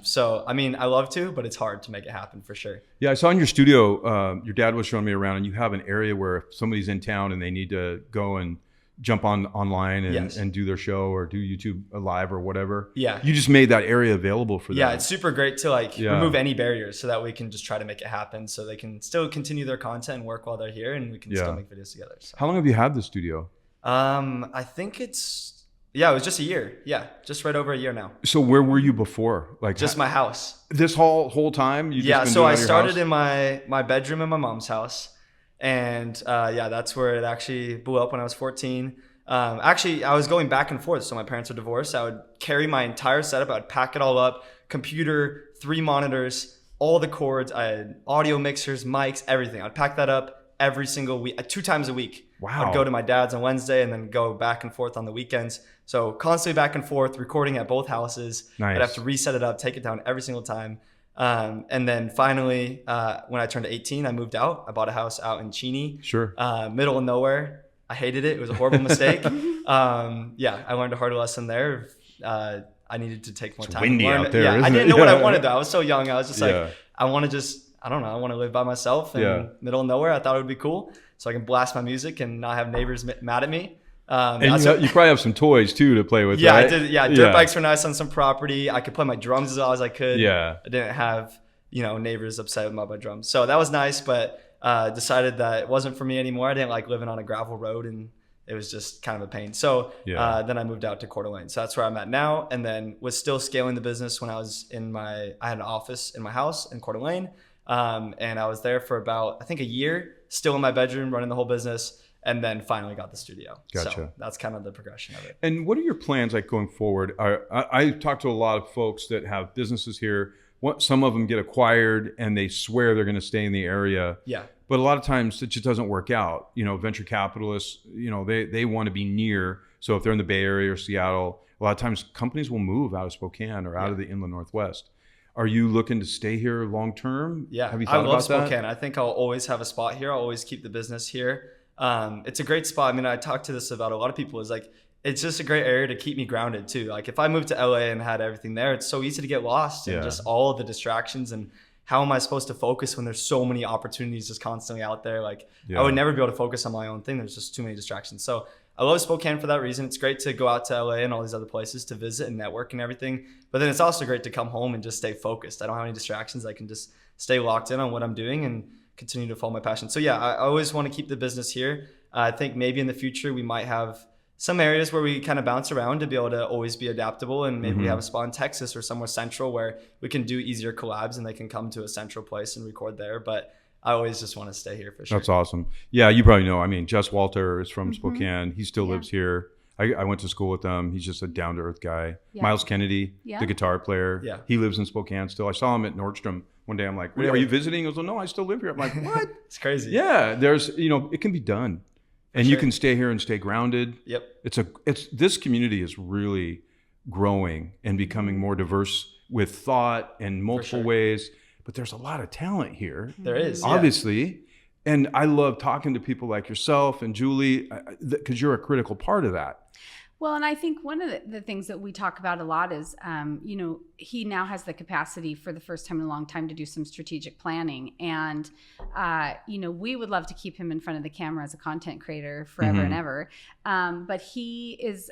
so I mean, I love to, but it's hard to make it happen for sure. Yeah, I saw in your studio, your dad was showing me around, and you have an area where if somebody's in town and they need to go and jump online and do their show or do YouTube live or whatever. Yeah. You just made that area available for them. Yeah, it's super great to remove any barriers so that we can just try to make it happen so they can still continue their content and work while they're here and we can still make videos together. So. How long have you had the studio? I think it was just a year. Yeah, just right over a year now. So where were you before? Like just my house. This whole time? So I started in my bedroom in my mom's house. And that's where it actually blew up when I was 14. Actually, I was going back and forth. So my parents were divorced. I would carry my entire setup. I would pack it all up, computer, 3 monitors, all the cords. I had audio mixers, mics, everything. I'd pack that up every single week, 2 times a week. Wow. I'd go to my dad's on Wednesday and then go back and forth on the weekends. So constantly back and forth, recording at both houses. Nice. I'd have to reset it up, take it down every single time. And then finally, when I turned 18, I moved out. I bought a house out in Cheney. Sure. Middle of nowhere. I hated it. It was a horrible mistake. I learned a hard lesson there. I needed to take more time. It's windy to learn. out there, isn't I didn't it? know what I wanted though. I was so young. I was just Yeah. I want to live by myself in middle of nowhere. I thought it would be cool. So I can blast my music and not have neighbors mad at me. And you probably have some toys too to play with, right? I did. Yeah, dirt bikes were nice on some property. I could play my drums as well as I could. Yeah. I didn't have neighbors upset about my drums. So that was nice, but decided that it wasn't for me anymore. I didn't like living on a gravel road and it was just kind of a pain. So then I moved out to Coeur d'Alene. So that's where I'm at now. And then was still scaling the business when I was I had an office in my house in Coeur d'Alene. And I was there for about, I think a year, still in my bedroom, running the whole business. And then finally got the studio. Gotcha. So that's kind of the progression of it. And what are your plans like going forward? I talk to a lot of folks that have businesses here. Some of them get acquired and they swear they're going to stay in the area. Yeah. But a lot of times it just doesn't work out. Venture capitalists, they want to be near. So if they're in the Bay Area or Seattle, a lot of times companies will move out of Spokane or out of the inland Northwest. Are you looking to stay here long term? Yeah. Have you thought about that? I love Spokane. I think I'll always have a spot here. I'll always keep the business here. It's a great spot. I mean, I talked to this about a lot of people. Is like, it's just a great area to keep me grounded too. Like if I moved to LA and had everything there, it's so easy to get lost in just all of the distractions and how am I supposed to focus when there's so many opportunities just constantly out there? Like I would never be able to focus on my own thing. There's just too many distractions. So I love Spokane for that reason. It's great to go out to LA and all these other places to visit and network and everything. But then it's also great to come home and just stay focused. I don't have any distractions. I can just stay locked in on what I'm doing and continue to follow my passion. So I always want to keep the business here. I think maybe in the future we might have some areas where we kind of bounce around to be able to always be adaptable. And maybe we have a spot in Texas or somewhere central where we can do easier collabs and they can come to a central place and record there. But I always just want to stay here for sure. That's awesome. Yeah, you probably know. I mean, Jess Walter is from Spokane. He still lives here. I went to school with him. He's just a down-to-earth guy. Yeah. Miles Kennedy, the guitar player. Yeah. He lives in Spokane still. I saw him at Nordstrom one day. I'm like, are you visiting? He goes, well, no, I still live here. I'm like, what? It's crazy. Yeah, there's, it can be done. And you can stay here and stay grounded. Yep. This community is really growing and becoming more diverse with thought in multiple ways. but there's a lot of talent here. There is, obviously. And I love talking to people like yourself and Julie, because you're a critical part of that. Well, and I think one of the things that we talk about a lot is, he now has the capacity for the first time in a long time to do some strategic planning. And, we would love to keep him in front of the camera as a content creator forever and ever. But he is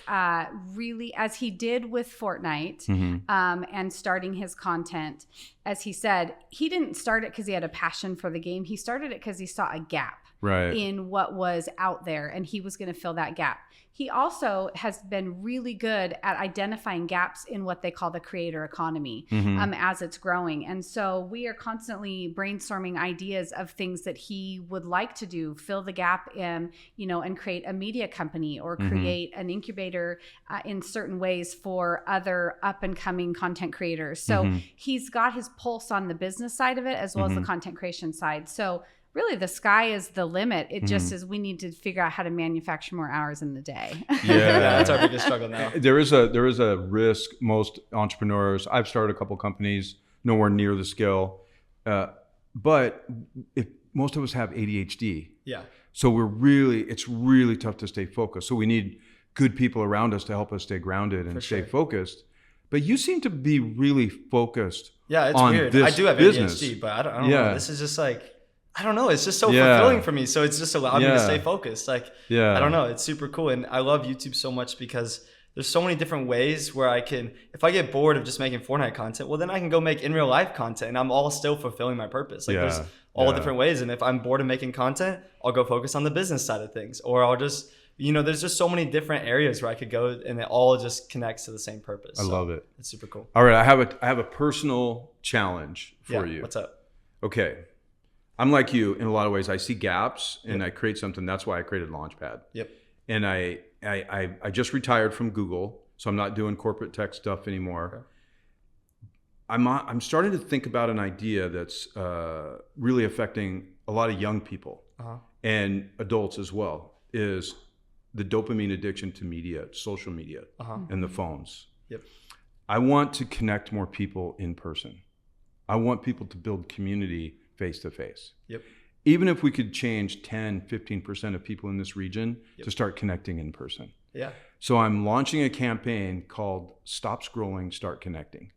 really, as he did with Fortnite and starting his content, as he said, he didn't start it because he had a passion for the game. He started it because he saw a gap in what was out there, and he was going to fill that gap. He also has been really good at identifying gaps in what they call the creator economy as it's growing. And so we are constantly brainstorming ideas of things that he would like to do, fill the gap in, and create a media company or create an incubator in certain ways for other up and coming content creators. So he's got his pulse on the business side of it as well as the content creation side. So really, the sky is the limit. It just is, we need to figure out how to manufacture more hours in the day. Yeah, that's our biggest struggle now. There is a risk. Most entrepreneurs, I've started a couple companies, nowhere near the scale, but if most of us have ADHD. Yeah. So it's really tough to stay focused. So we need good people around us to help us stay grounded and stay focused. But you seem to be really focused. Yeah, it's on weird. This I do have business. ADHD, but I don't know. This is just like, I don't know. It's just so fulfilling for me. So it's just allowed me to stay focused. Like, I don't know. It's super cool. And I love YouTube so much because there's so many different ways where I can, if I get bored of just making Fortnite content, well, then I can go make in real life content and I'm all still fulfilling my purpose. Like there's all different ways. And if I'm bored of making content, I'll go focus on the business side of things, or I'll just, there's just so many different areas where I could go and it all just connects to the same purpose. I love it. It's super cool. All right. I have a personal challenge for you. What's up? Okay. I'm like you in a lot of ways. I see gaps and I create something. That's why I created Launchpad. Yep. And I just retired from Google, so I'm not doing corporate tech stuff anymore. Okay. I'm starting to think about an idea that's really affecting a lot of young people and adults as well, is the dopamine addiction to media, social media, and the phones. Yep. I want to connect more people in person. I want people to build community face to face. Yep. Even if we could change 10, 15% of people in this region to start connecting in person. Yeah. So I'm launching a campaign called Stop Scrolling, Start Connecting.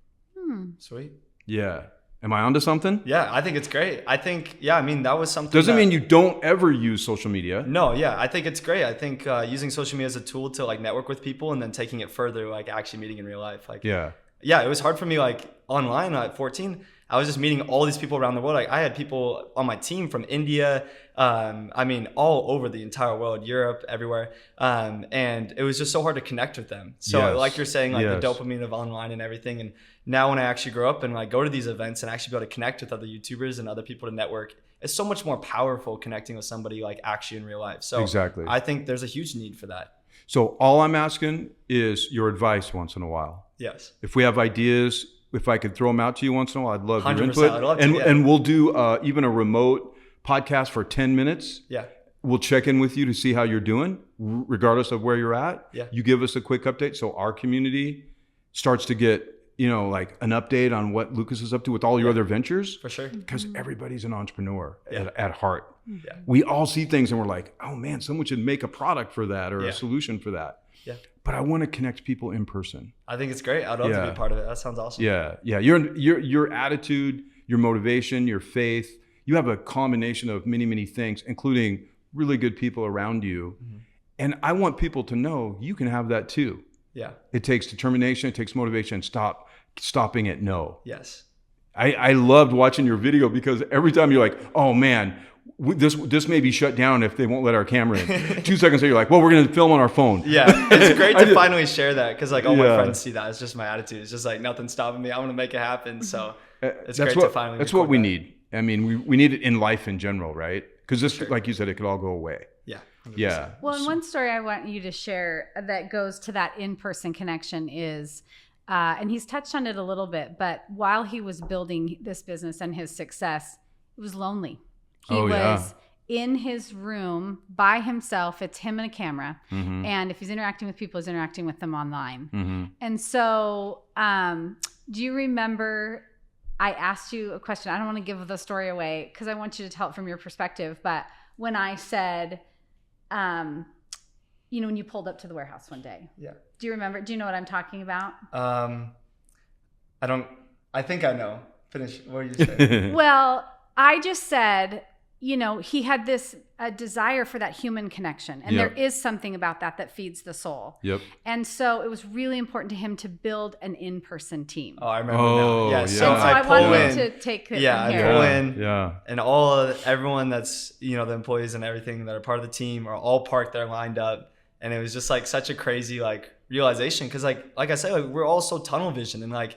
Sweet. Yeah. Am I onto something? Yeah, I think it's great. I think, that was something. Doesn't mean you don't ever use social media. No, I think it's great. I think using social media as a tool to like network with people and then taking it further, like actually meeting in real life. Like, yeah, it was hard for me like online at 14. I was just meeting all these people around the world. Like I had people on my team from India, all over the entire world, Europe, everywhere. And it was just so hard to connect with them. So like you're saying, like the dopamine of online and everything. And now when I actually grow up and like go to these events and actually be able to connect with other YouTubers and other people to network, it's so much more powerful connecting with somebody like actually in real life. So exactly. I think there's a huge need for that. So all I'm asking is your advice once in a while. Yes. If we have ideas, if I could throw them out to you once in a while, I'd love your 100%, input. I'd love to, and we'll do even a remote podcast for 10 minutes. Yeah. We'll check in with you to see how you're doing, regardless of where you're at. Yeah. You give us a quick update so our community starts to get, like an update on what Lucas is up to with all your other ventures. For sure. Because everybody's an entrepreneur at heart. Yeah. We all see things and we're like, oh man, someone should make a product for that or a solution for that. Yeah. But I want to connect people in person. I think it's great. I'd love to be part of it. That sounds awesome. Yeah. Your attitude, your motivation, your faith, you have a combination of many, many things, including really good people around you. Mm-hmm. And I want people to know you can have that too. Yeah. It takes determination. It takes motivation. Stopping at no. Yes. I loved watching your video because every time you're like, oh man, this may be shut down if they won't let our camera in. 2 seconds later, you're like, well, we're going to film on our phone. Yeah, it's great to finally share that because like all my friends see that. It's just my attitude. It's just like nothing's stopping me. I want to make it happen. So it's great to finally. That's what we need. I mean, we need it in life in general, right? Because this, like you said, it could all go away. Yeah. 100%. Yeah. Well, and one story I want you to share that goes to that in-person connection is, and he's touched on it a little bit, but while he was building this business and his success, it was lonely. He was in his room by himself. It's him and a camera. Mm-hmm. And if he's interacting with people, he's interacting with them online. Mm-hmm. And so do you remember I asked you a question. I don't want to give the story away because I want you to tell it from your perspective. But when I said, when you pulled up to the warehouse one day. Yeah. Do you remember? Do you know what I'm talking about? I think I know. Finish. What did you say? Well, I just said, he had this desire for that human connection. And there is something about that feeds the soul. Yep. And so it was really important to him to build an in-person team. Oh, I remember now. Yeah. So I wanted him to take it from here. I pull in. Yeah. And everyone that's, the employees and everything that are part of the team are all parked there lined up. And it was just like such a crazy realization. Cause like I said, we're all so tunnel vision. And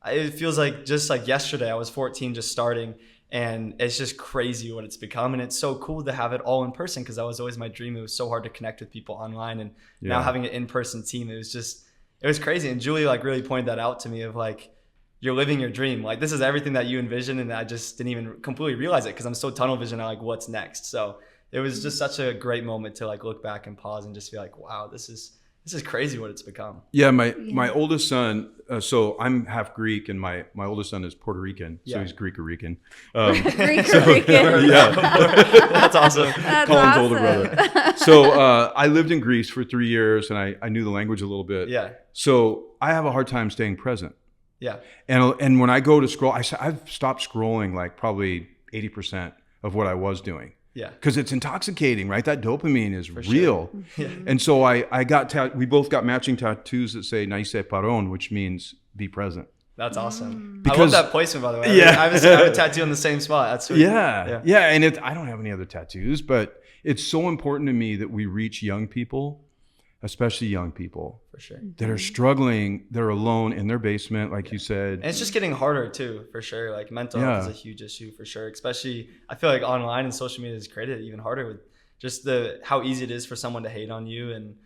it feels like just like yesterday I was 14 just starting. And it's just crazy what it's become. And it's so cool to have it all in person because that was always my dream. It was so hard to connect with people online. And now having an in-person team, it was crazy. And Julie really pointed that out to me of you're living your dream. This is everything that you envisioned. And I just didn't even completely realize it because I'm so tunnel vision on what's next. So it was just such a great moment to look back and pause and just be wow, this is crazy what it's become. Yeah, my oldest son, so I'm half Greek and my oldest son is Puerto Rican, so he's Greek-Rican. Greek-Rican. Yeah. That's awesome. Colin's older brother. So I lived in Greece for 3 years and I knew the language a little bit. Yeah. So I have a hard time staying present. Yeah. And when I go to scroll, I've stopped scrolling probably 80% of what I was doing. Yeah. Because it's intoxicating, right? That dopamine is For real. Sure. Yeah. And so we both got matching tattoos that say "Naise Paron," which means be present. That's awesome. Because, I love that placement, by the way. Yeah. I have a tattoo on the same spot. That's sweet. Yeah. And I don't have any other tattoos, but it's so important to me that we reach young people, especially young people. For sure. That are struggling, they're alone in their basement, like you said. And it's just getting harder too, for sure. Mental health is a huge issue for sure. Especially, I feel online and social media has created it even harder with just how easy it is for someone to hate on you. And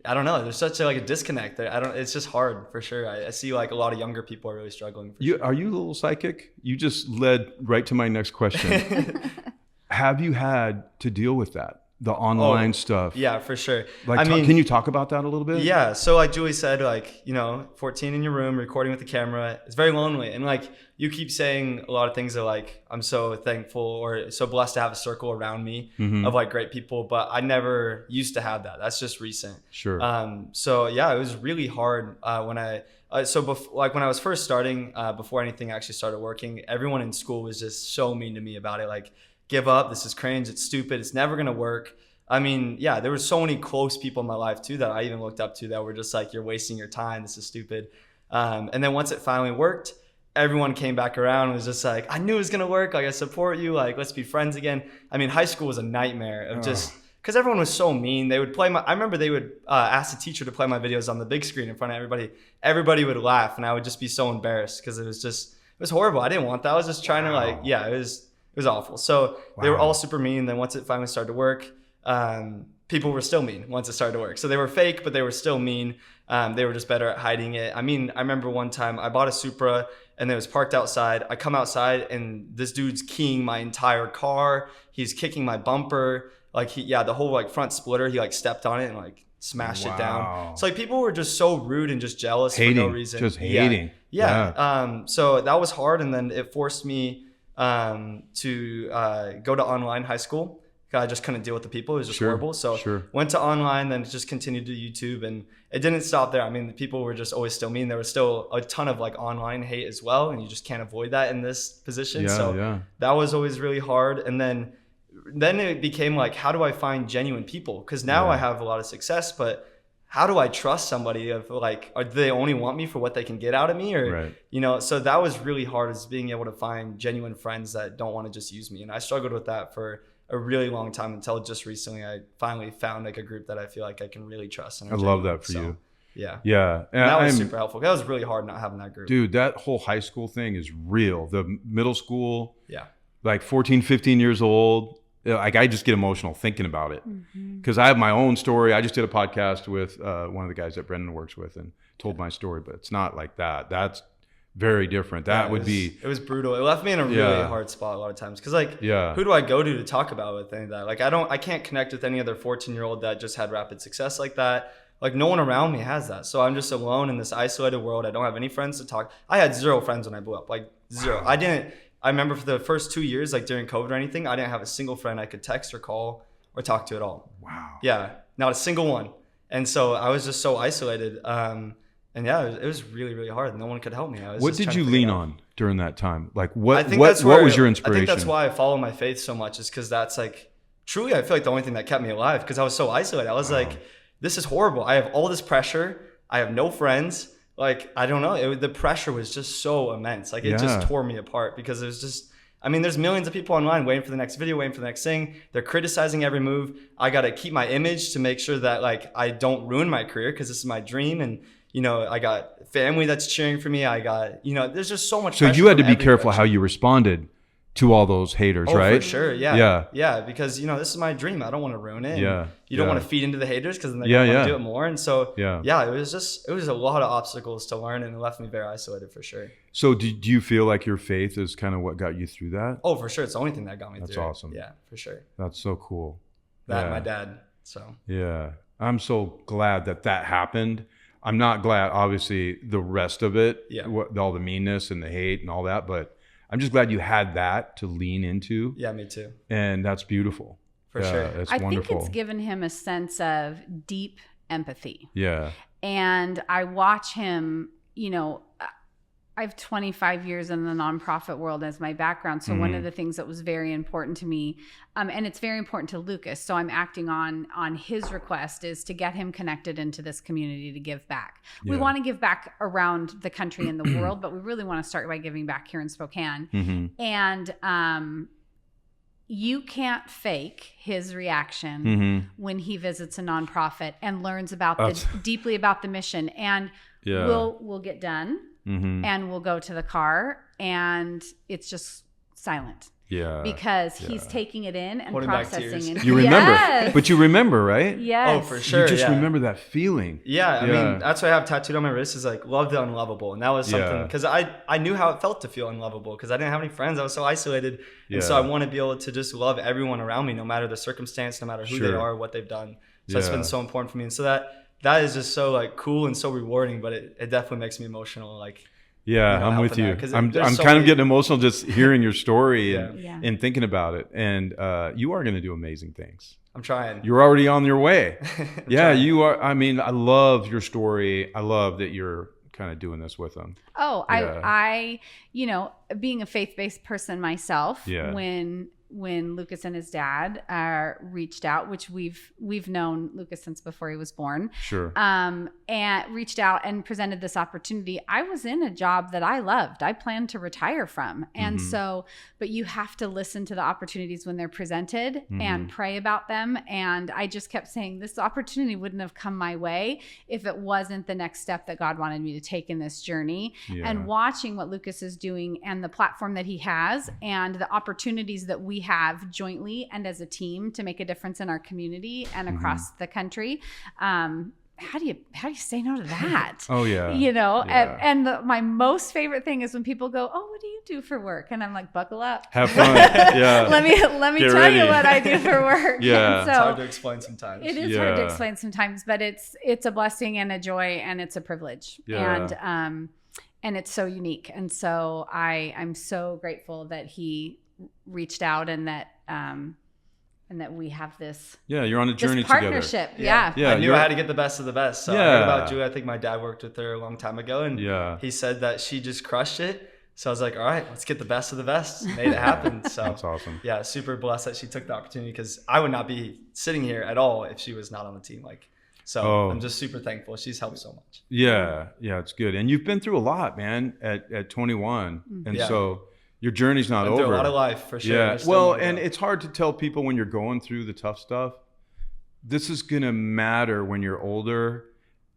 I don't know, there's such a disconnect. It's just hard for sure. I see a lot of younger people are really struggling. Are you a little psychic? You just led right to my next question. Have you had to deal with that? The online stuff. Yeah, for sure. Can you talk about that a little bit? Yeah. So like Julie said, 14 in your room, recording with the camera, it's very lonely. And you keep saying a lot of things that I'm so thankful or so blessed to have a circle around me of great people, but I never used to have that. That's just recent. Sure. So yeah, it was really hard when I was first starting, before anything actually started working, everyone in school was just so mean to me about it. Give up, this is cringe, it's stupid, it's never gonna work. There were so many close people in my life too that I even looked up to that were just you're wasting your time, this is stupid. And then once it finally worked, everyone came back around and was just I knew it was gonna work, I support you, let's be friends again. High school was a nightmare of just because everyone was so mean. They would I remember they would ask the teacher to play my videos on the big screen in front of everybody. Everybody would laugh and I would just be so embarrassed because it was horrible. I didn't want that. I was just trying to it was awful. So they were all super mean. Then once it finally started to work, people were still mean once it started to work. So they were fake, but they were still mean. They were just better at hiding it. I remember one time I bought a Supra and it was parked outside. I come outside and this dude's keying my entire car. He's kicking my bumper. The whole front splitter, he stepped on it and smashed it down. So people were just so rude and just jealous for no reason. Just hating. Yeah. So that was hard. And then it forced me to go to online high school. I just couldn't deal with the people. It was just horrible. So went to online, then just continued to YouTube, and it didn't stop there. The people were just always still mean. There was still a ton of online hate as well, and you just can't avoid that in this position. That was always really hard. And then it became how do I find genuine people? Because now I have a lot of success, but how do I trust somebody do they only want me for what they can get out of me? Or, so that was really hard, is being able to find genuine friends that don't want to just use me. And I struggled with that for a really long time until just recently I finally found a group that I feel I can really trust. And I love that for you. Yeah. Yeah. And that was super helpful. That was really hard not having that group. Dude, that whole high school thing is real. The middle school, 14, 15 years old. I just get emotional thinking about it because I have my own story. I just did a podcast with one of the guys that Brendan works with and told my story, but it's not like that. That's very different. It was brutal. It left me in a really hard spot a lot of times because who do I go to talk about with any of that? I can't connect with any other 14-year-old that just had rapid success like that. No one around me has that. So I'm just alone in this isolated world. I don't have any friends to talk. I had 0 friends when I blew up, Zero. I remember for the first 2 years, like during COVID or anything, I didn't have a single friend I could text or call or talk to at all. Wow. Yeah, not a single one. And so I was just so isolated. And yeah, it was really, really hard. No one could help me. What did you lean on during that time? Like what what was your inspiration? I think that's why I follow my faith so much, is because that's like, truly, I feel like the only thing that kept me alive, because I was so isolated. I was like, this is horrible. I have all this pressure. I have no friends. Like, I don't know. The pressure was just so immense. Like, it just tore me apart, because it was just, I mean, there's millions of people online waiting for the next video, waiting for the next thing. They're criticizing every move. I got to keep my image to make sure that like I don't ruin my career, because this is my dream. And, you know, I got family that's cheering for me. I got, you know, there's just so much. So you had to be careful how you responded to all those haters, right? For sure. Yeah. Because, you know, this is my dream. I don't want to ruin it. Yeah. You don't want to feed into the haters, because then they're going to want to do it more. And so, it was a lot of obstacles to learn, and it left me very isolated for sure. So do you feel like your faith is kind of what got you through that? Oh, for sure. It's the only thing that got me through. That's awesome. Yeah, for sure. That's so cool. My dad. So. Yeah. I'm so glad that happened. I'm not glad, obviously, the rest of it, all the meanness and the hate and all that, but I'm just glad you had that to lean into. Yeah, me too. And that's beautiful. For sure. It's I wonderful. think it's given him a sense of deep empathy. Yeah. And I watch him, you know, I have 25 years in the nonprofit world as my background. So one of the things that was very important to me, and it's very important to Lucas, so I'm acting on his request, is to get him connected into this community to give back. Yeah. We want to give back around the country and the world, but we really want to start by giving back here in Spokane. Mm-hmm. And you can't fake his reaction when he visits a nonprofit and learns about deeply about the mission. And we'll get done. And we'll go to the car, and it's just silent. Yeah. Because he's taking it in and Holding processing. You remember, but you remember, right? Yes. Oh, for sure. You just remember that feeling. Yeah. I mean, that's what I have tattooed on my wrist, is like, love the unlovable. And that was something, because I knew how it felt to feel unlovable, because I didn't have any friends. I was so isolated. And so I want to be able to just love everyone around me, no matter the circumstance, no matter who they are, what they've done. So it's been so important for me. And so that is just so like cool and so rewarding, but it definitely makes me emotional. Like, yeah, I'm with you. I'm kind of getting emotional just hearing your story and thinking about it. And you are going to do amazing things. I'm trying. You're already on your way. You are. I mean, I love your story. I love that you're kind of doing this with them. Oh, I you know, being a faith-based person myself, when Lucas and his dad reached out, which we've known Lucas since before he was born. Sure. And reached out and presented this opportunity. I was in a job that I loved. I planned to retire from. And so, but you have to listen to the opportunities when they're presented and pray about them. And I just kept saying, this opportunity wouldn't have come my way if it wasn't the next step that God wanted me to take in this journey. And watching what Lucas is doing and the platform that he has and the opportunities that we have jointly and as a team to make a difference in our community and across the country. How do you say no to that? Oh yeah. You know, and my most favorite thing is when people go, "Oh, what do you do for work?" And I'm like, "Buckle up, have fun." Yeah. let me Get tell ready. you what I do for work. Yeah. And so it's hard to explain sometimes. It is hard to explain sometimes, but it's a blessing and a joy and it's a privilege. Yeah. And it's so unique. And so I'm so grateful that he reached out and that we have this you're on a journey this partnership together. I knew I had to get the best of the best, so I heard about Julie. I think my dad worked with her a long time ago, and he said that she just crushed it. So I was like, all right, let's get the best of the best. Made it happen. So that's awesome. Yeah, super blessed that she took the opportunity, because I would not be sitting here at all if she was not on the team. I'm just super thankful. She's helped so much. Yeah, it's good. And you've been through a lot, man, at 21. And so your journey's not over. Through a lot of life, for sure. Yeah. Well, and it's hard to tell people when you're going through the tough stuff, this is going to matter when you're older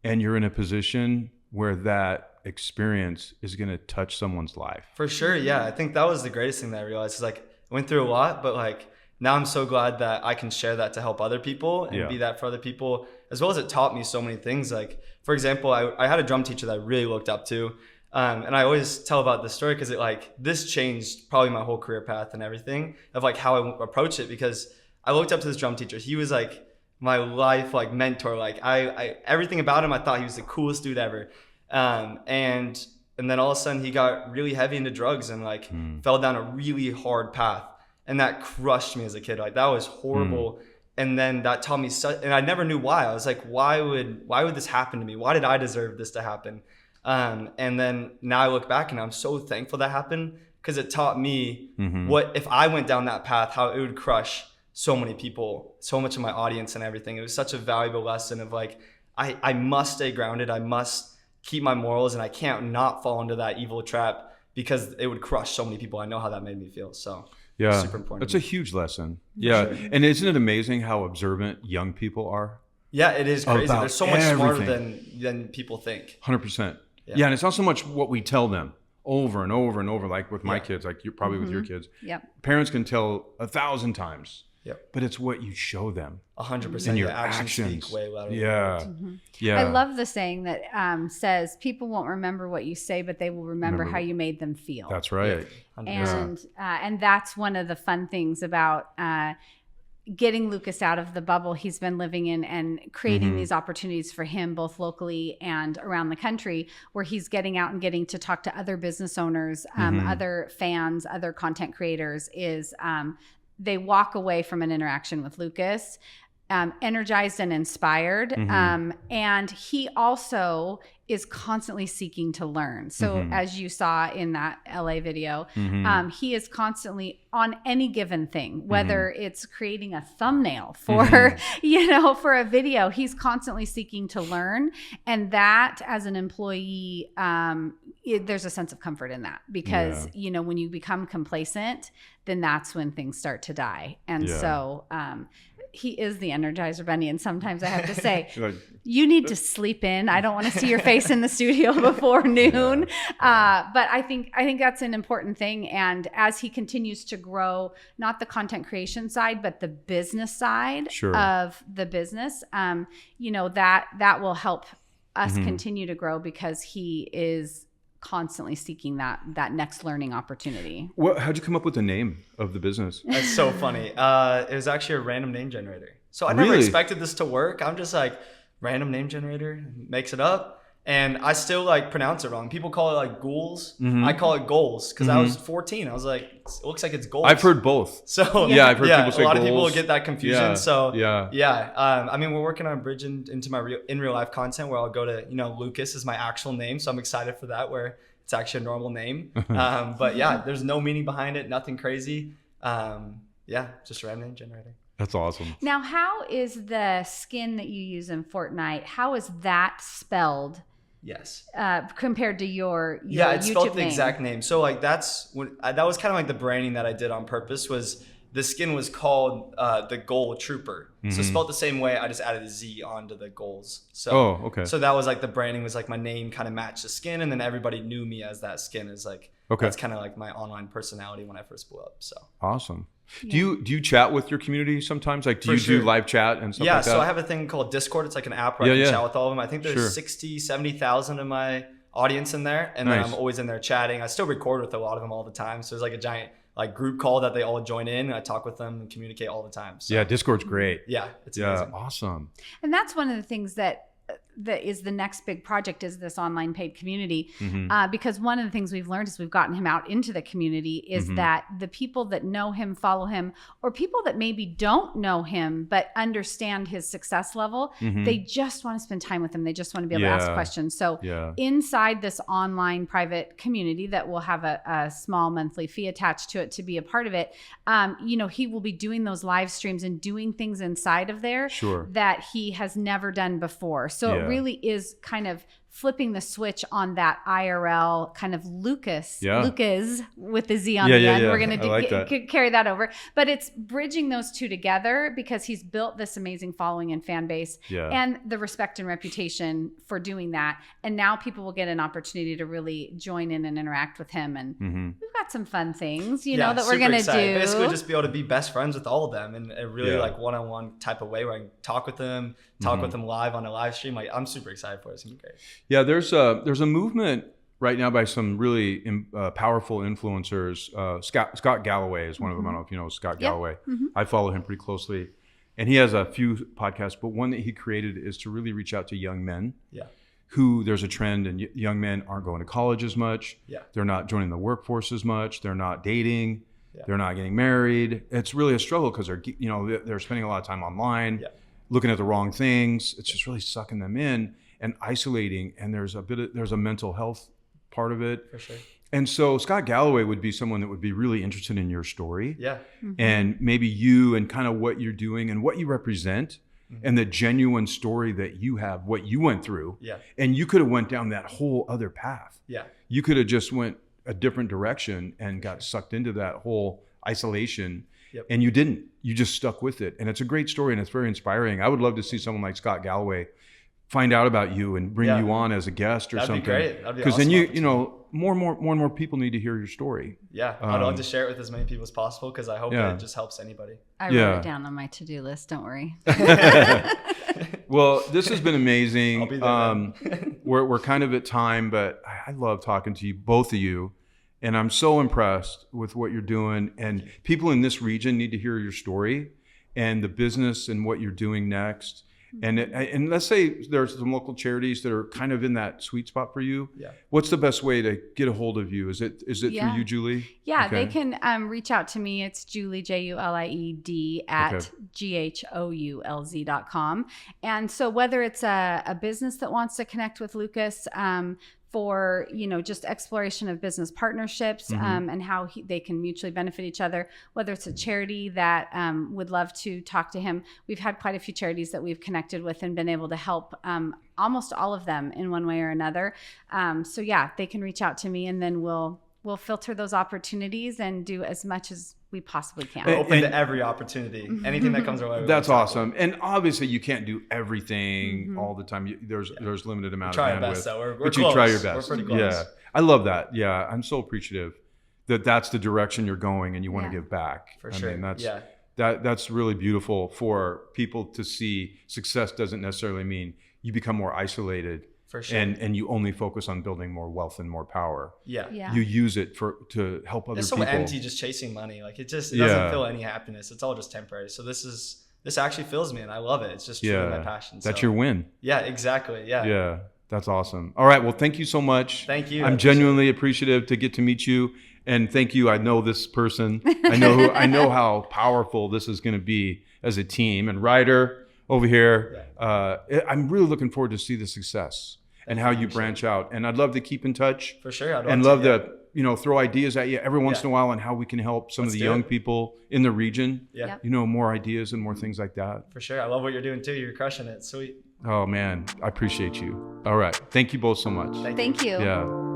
and you're in a position where that experience is going to touch someone's life. For sure. Yeah. I think that was the greatest thing that I realized is like, I went through a lot, but like now I'm so glad that I can share that to help other people and be that for other people, as well as it taught me so many things. Like, for example, I had a drum teacher that I really looked up to. And I always tell about this story because this changed probably my whole career path and everything of like how I approach it, because I looked up to this drum teacher. He was like my life mentor. Like I everything about him, I thought he was the coolest dude ever. And And then all of a sudden he got really heavy into drugs and like fell down a really hard path. And that crushed me as a kid. Like that was horrible. And then that taught me and I never knew why. I was like, why would this happen to me? Why did I deserve this to happen? And then now I look back and I'm so thankful that happened, because it taught me what if I went down that path, how it would crush so many people, so much of my audience and everything. It was such a valuable lesson of like, I must stay grounded. I must keep my morals, and I can't not fall into that evil trap, because it would crush so many people. I know how that made me feel. So yeah, super important. It's a huge lesson. Yeah. Sure. And isn't it amazing how observant young people are? Yeah, it is crazy. They're so much smarter than people think. 100%. Yeah. And it's not so much what we tell them over and over and over, like with my kids, like you're probably with your kids. Yep. Parents can tell 1,000 times. Yep. But it's what you show them. 100%. And your actions speak way louder. Yeah. Yeah. I love the saying that says people won't remember what you say, but they will remember how you made them feel. That's right. And that's one of the fun things about getting Lucas out of the bubble he's been living in and creating these opportunities for him, both locally and around the country, where he's getting out and getting to talk to other business owners, other fans, other content creators, is they walk away from an interaction with Lucas energized and inspired. And he also is constantly seeking to learn. So as you saw in that LA video, he is constantly on any given thing, whether it's creating a thumbnail for, for a video, he's constantly seeking to learn. And that, as an employee, there's a sense of comfort in that, because, when you become complacent, then that's when things start to die. And so, he is the Energizer Bunny. And sometimes I have to say, you need to sleep in. I don't want to see your face in the studio before noon. But I think that's an important thing. And as he continues to grow, not the content creation side, but the business side of the business, that will help us continue to grow, because he is constantly seeking that next learning opportunity. How'd you come up with the name of the business? That's so funny. It was actually a random name generator. So I never expected this to work. I'm just like, random name generator, makes it up. And I still like pronounce it wrong. People call it like Ghoulz. I call it Ghoulz, because I was 14. I was like, it looks like it's Ghoulz. I've heard both. So I've heard people say a lot Ghoulz. of people get that confusion. Yeah. So yeah. I mean, we're working on bridging into my in real life content, where I'll go to, Lucas is my actual name. So I'm excited for that, where it's actually a normal name. But yeah, there's no meaning behind it. Nothing crazy. Just random name generator. That's awesome. Now, how is the skin that you use in Fortnite, how is that spelled? Yes. Compared to your yeah, it's YouTube spelled the name? exact name. So like that was kind of like the branding that I did on purpose. Was the skin was called the Ghoul Trooper. So spelled the same way. I just added a Z onto the Ghoulz. So okay. So that was like the branding, was like my name kind of matched the skin, and then everybody knew me as that skin. Is like that's kind of like my online personality when I first blew up. So awesome. Yeah. Do you chat with your community sometimes? Like, do you do live chat and stuff like that? Yeah, so I have a thing called Discord. It's like an app where I can chat with all of them. I think there's 60, 70,000 of my audience in there. And then I'm always in there chatting. I still record with a lot of them all the time. So there's like a giant like group call that they all join in. And I talk with them and communicate all the time. So, yeah, Discord's great. Yeah, it's amazing. Awesome. And that's one of the things that is the next big project, is this online paid community. Because one of the things we've learned as we've gotten him out into the community is that the people that know him, follow him, or people that maybe don't know him but understand his success level, they just want to spend time with him. They just want to be able to ask questions. So inside this online private community that will have a small monthly fee attached to it to be a part of it, he will be doing those live streams and doing things inside of there that he has never done before. So it really is kind of flipping the switch on that IRL kind of Lucas with the Z on the end. We're going to carry that over. But it's bridging those two together, because he's built this amazing following and fan base and the respect and reputation for doing that. And now people will get an opportunity to really join in and interact with him. And we've got some fun things, that we're going to do. Basically just be able to be best friends with all of them in a really like one-on-one type of way, where I can talk with them, with them live on a live stream. Like, I'm super excited for it. It's going to be great. Yeah, there's a movement right now by some really powerful influencers. Scott Galloway is one of them. I don't know if you know Scott Galloway. I follow him pretty closely, and he has a few podcasts. But one that he created is to really reach out to young men. who there's a trend and young men aren't going to college as much. Yeah. They're not joining the workforce as much. They're not dating. Yeah. They're not getting married. It's really a struggle because they're spending a lot of time online, looking at the wrong things. It's just really sucking them in and isolating. And there's a mental health part of it. For sure. And so Scott Galloway would be someone that would be really interested in your story. Yeah. And maybe you and kind of what you're doing and what you represent. And the genuine story that you have, what you went through. Yeah. And you could have went down that whole other path. Yeah. You could have just went a different direction and got sucked into that whole isolation. Yep. And you didn't. You just stuck with it. And it's a great story and it's very inspiring. I would love to see someone like Scott Galloway find out about you and bring you on as a guest or something. That'd be great. That'd be Because awesome then more and more people need to hear your story. Yeah, I'd love to share it with as many people as possible because I hope it just helps anybody. I wrote it down on my to-do list. Don't worry. Well, this has been amazing. I'll be there, we're kind of at time, but I love talking to you, both of you. And I'm so impressed with what you're doing. And people in this region need to hear your story and the business and what you're doing next. And let's say there's some local charities that are kind of in that sweet spot for you. Yeah. What's the best way to get a hold of you? Is it through you, Julie? Yeah, Okay. they can reach out to me. It's Julie, JULIED at GHOULZ.com. And so whether it's a business that wants to connect with Lucas, for just exploration of business partnerships and how they can mutually benefit each other, whether it's a charity that would love to talk to him. We've had quite a few charities that we've connected with and been able to help almost all of them in one way or another. So yeah, they can reach out to me and then we'll filter those opportunities and do as much as we possibly can. We're open to every opportunity, anything that comes our way. That's awesome. And obviously you can't do everything all the time. There's limited amount try of bandwidth. Our best, though. We're but close. You try your best. We're pretty close. Yeah. I love that. Yeah. I'm so appreciative that that's the direction you're going and you want to give back. For sure. I mean, that's really beautiful for people to see. Success doesn't necessarily mean you become more isolated. For sure. And you only focus on building more wealth and more power. Yeah. You use it to help other people. It's so empty just chasing money. Like it doesn't feel any happiness. It's all just temporary. So this actually fills me and I love it. It's just truly my passion. That's your win. Yeah, exactly. Yeah. Yeah. That's awesome. All right. Well, thank you so much. Thank you. I'm genuinely appreciative to get to meet you. And thank you. I know this person. I know how powerful this is going to be as a team. And Ryder over here, I'm really looking forward to see the success and how you branch out. And I'd love to keep in touch. For sure. I'd love to throw ideas at you every once in a while on how we can help some of the young people in the region. Yeah. More ideas and more things like that. For sure. I love what you're doing too. You're crushing it. Sweet. Oh man, I appreciate you. All right. Thank you both so much. Thank you. Yeah.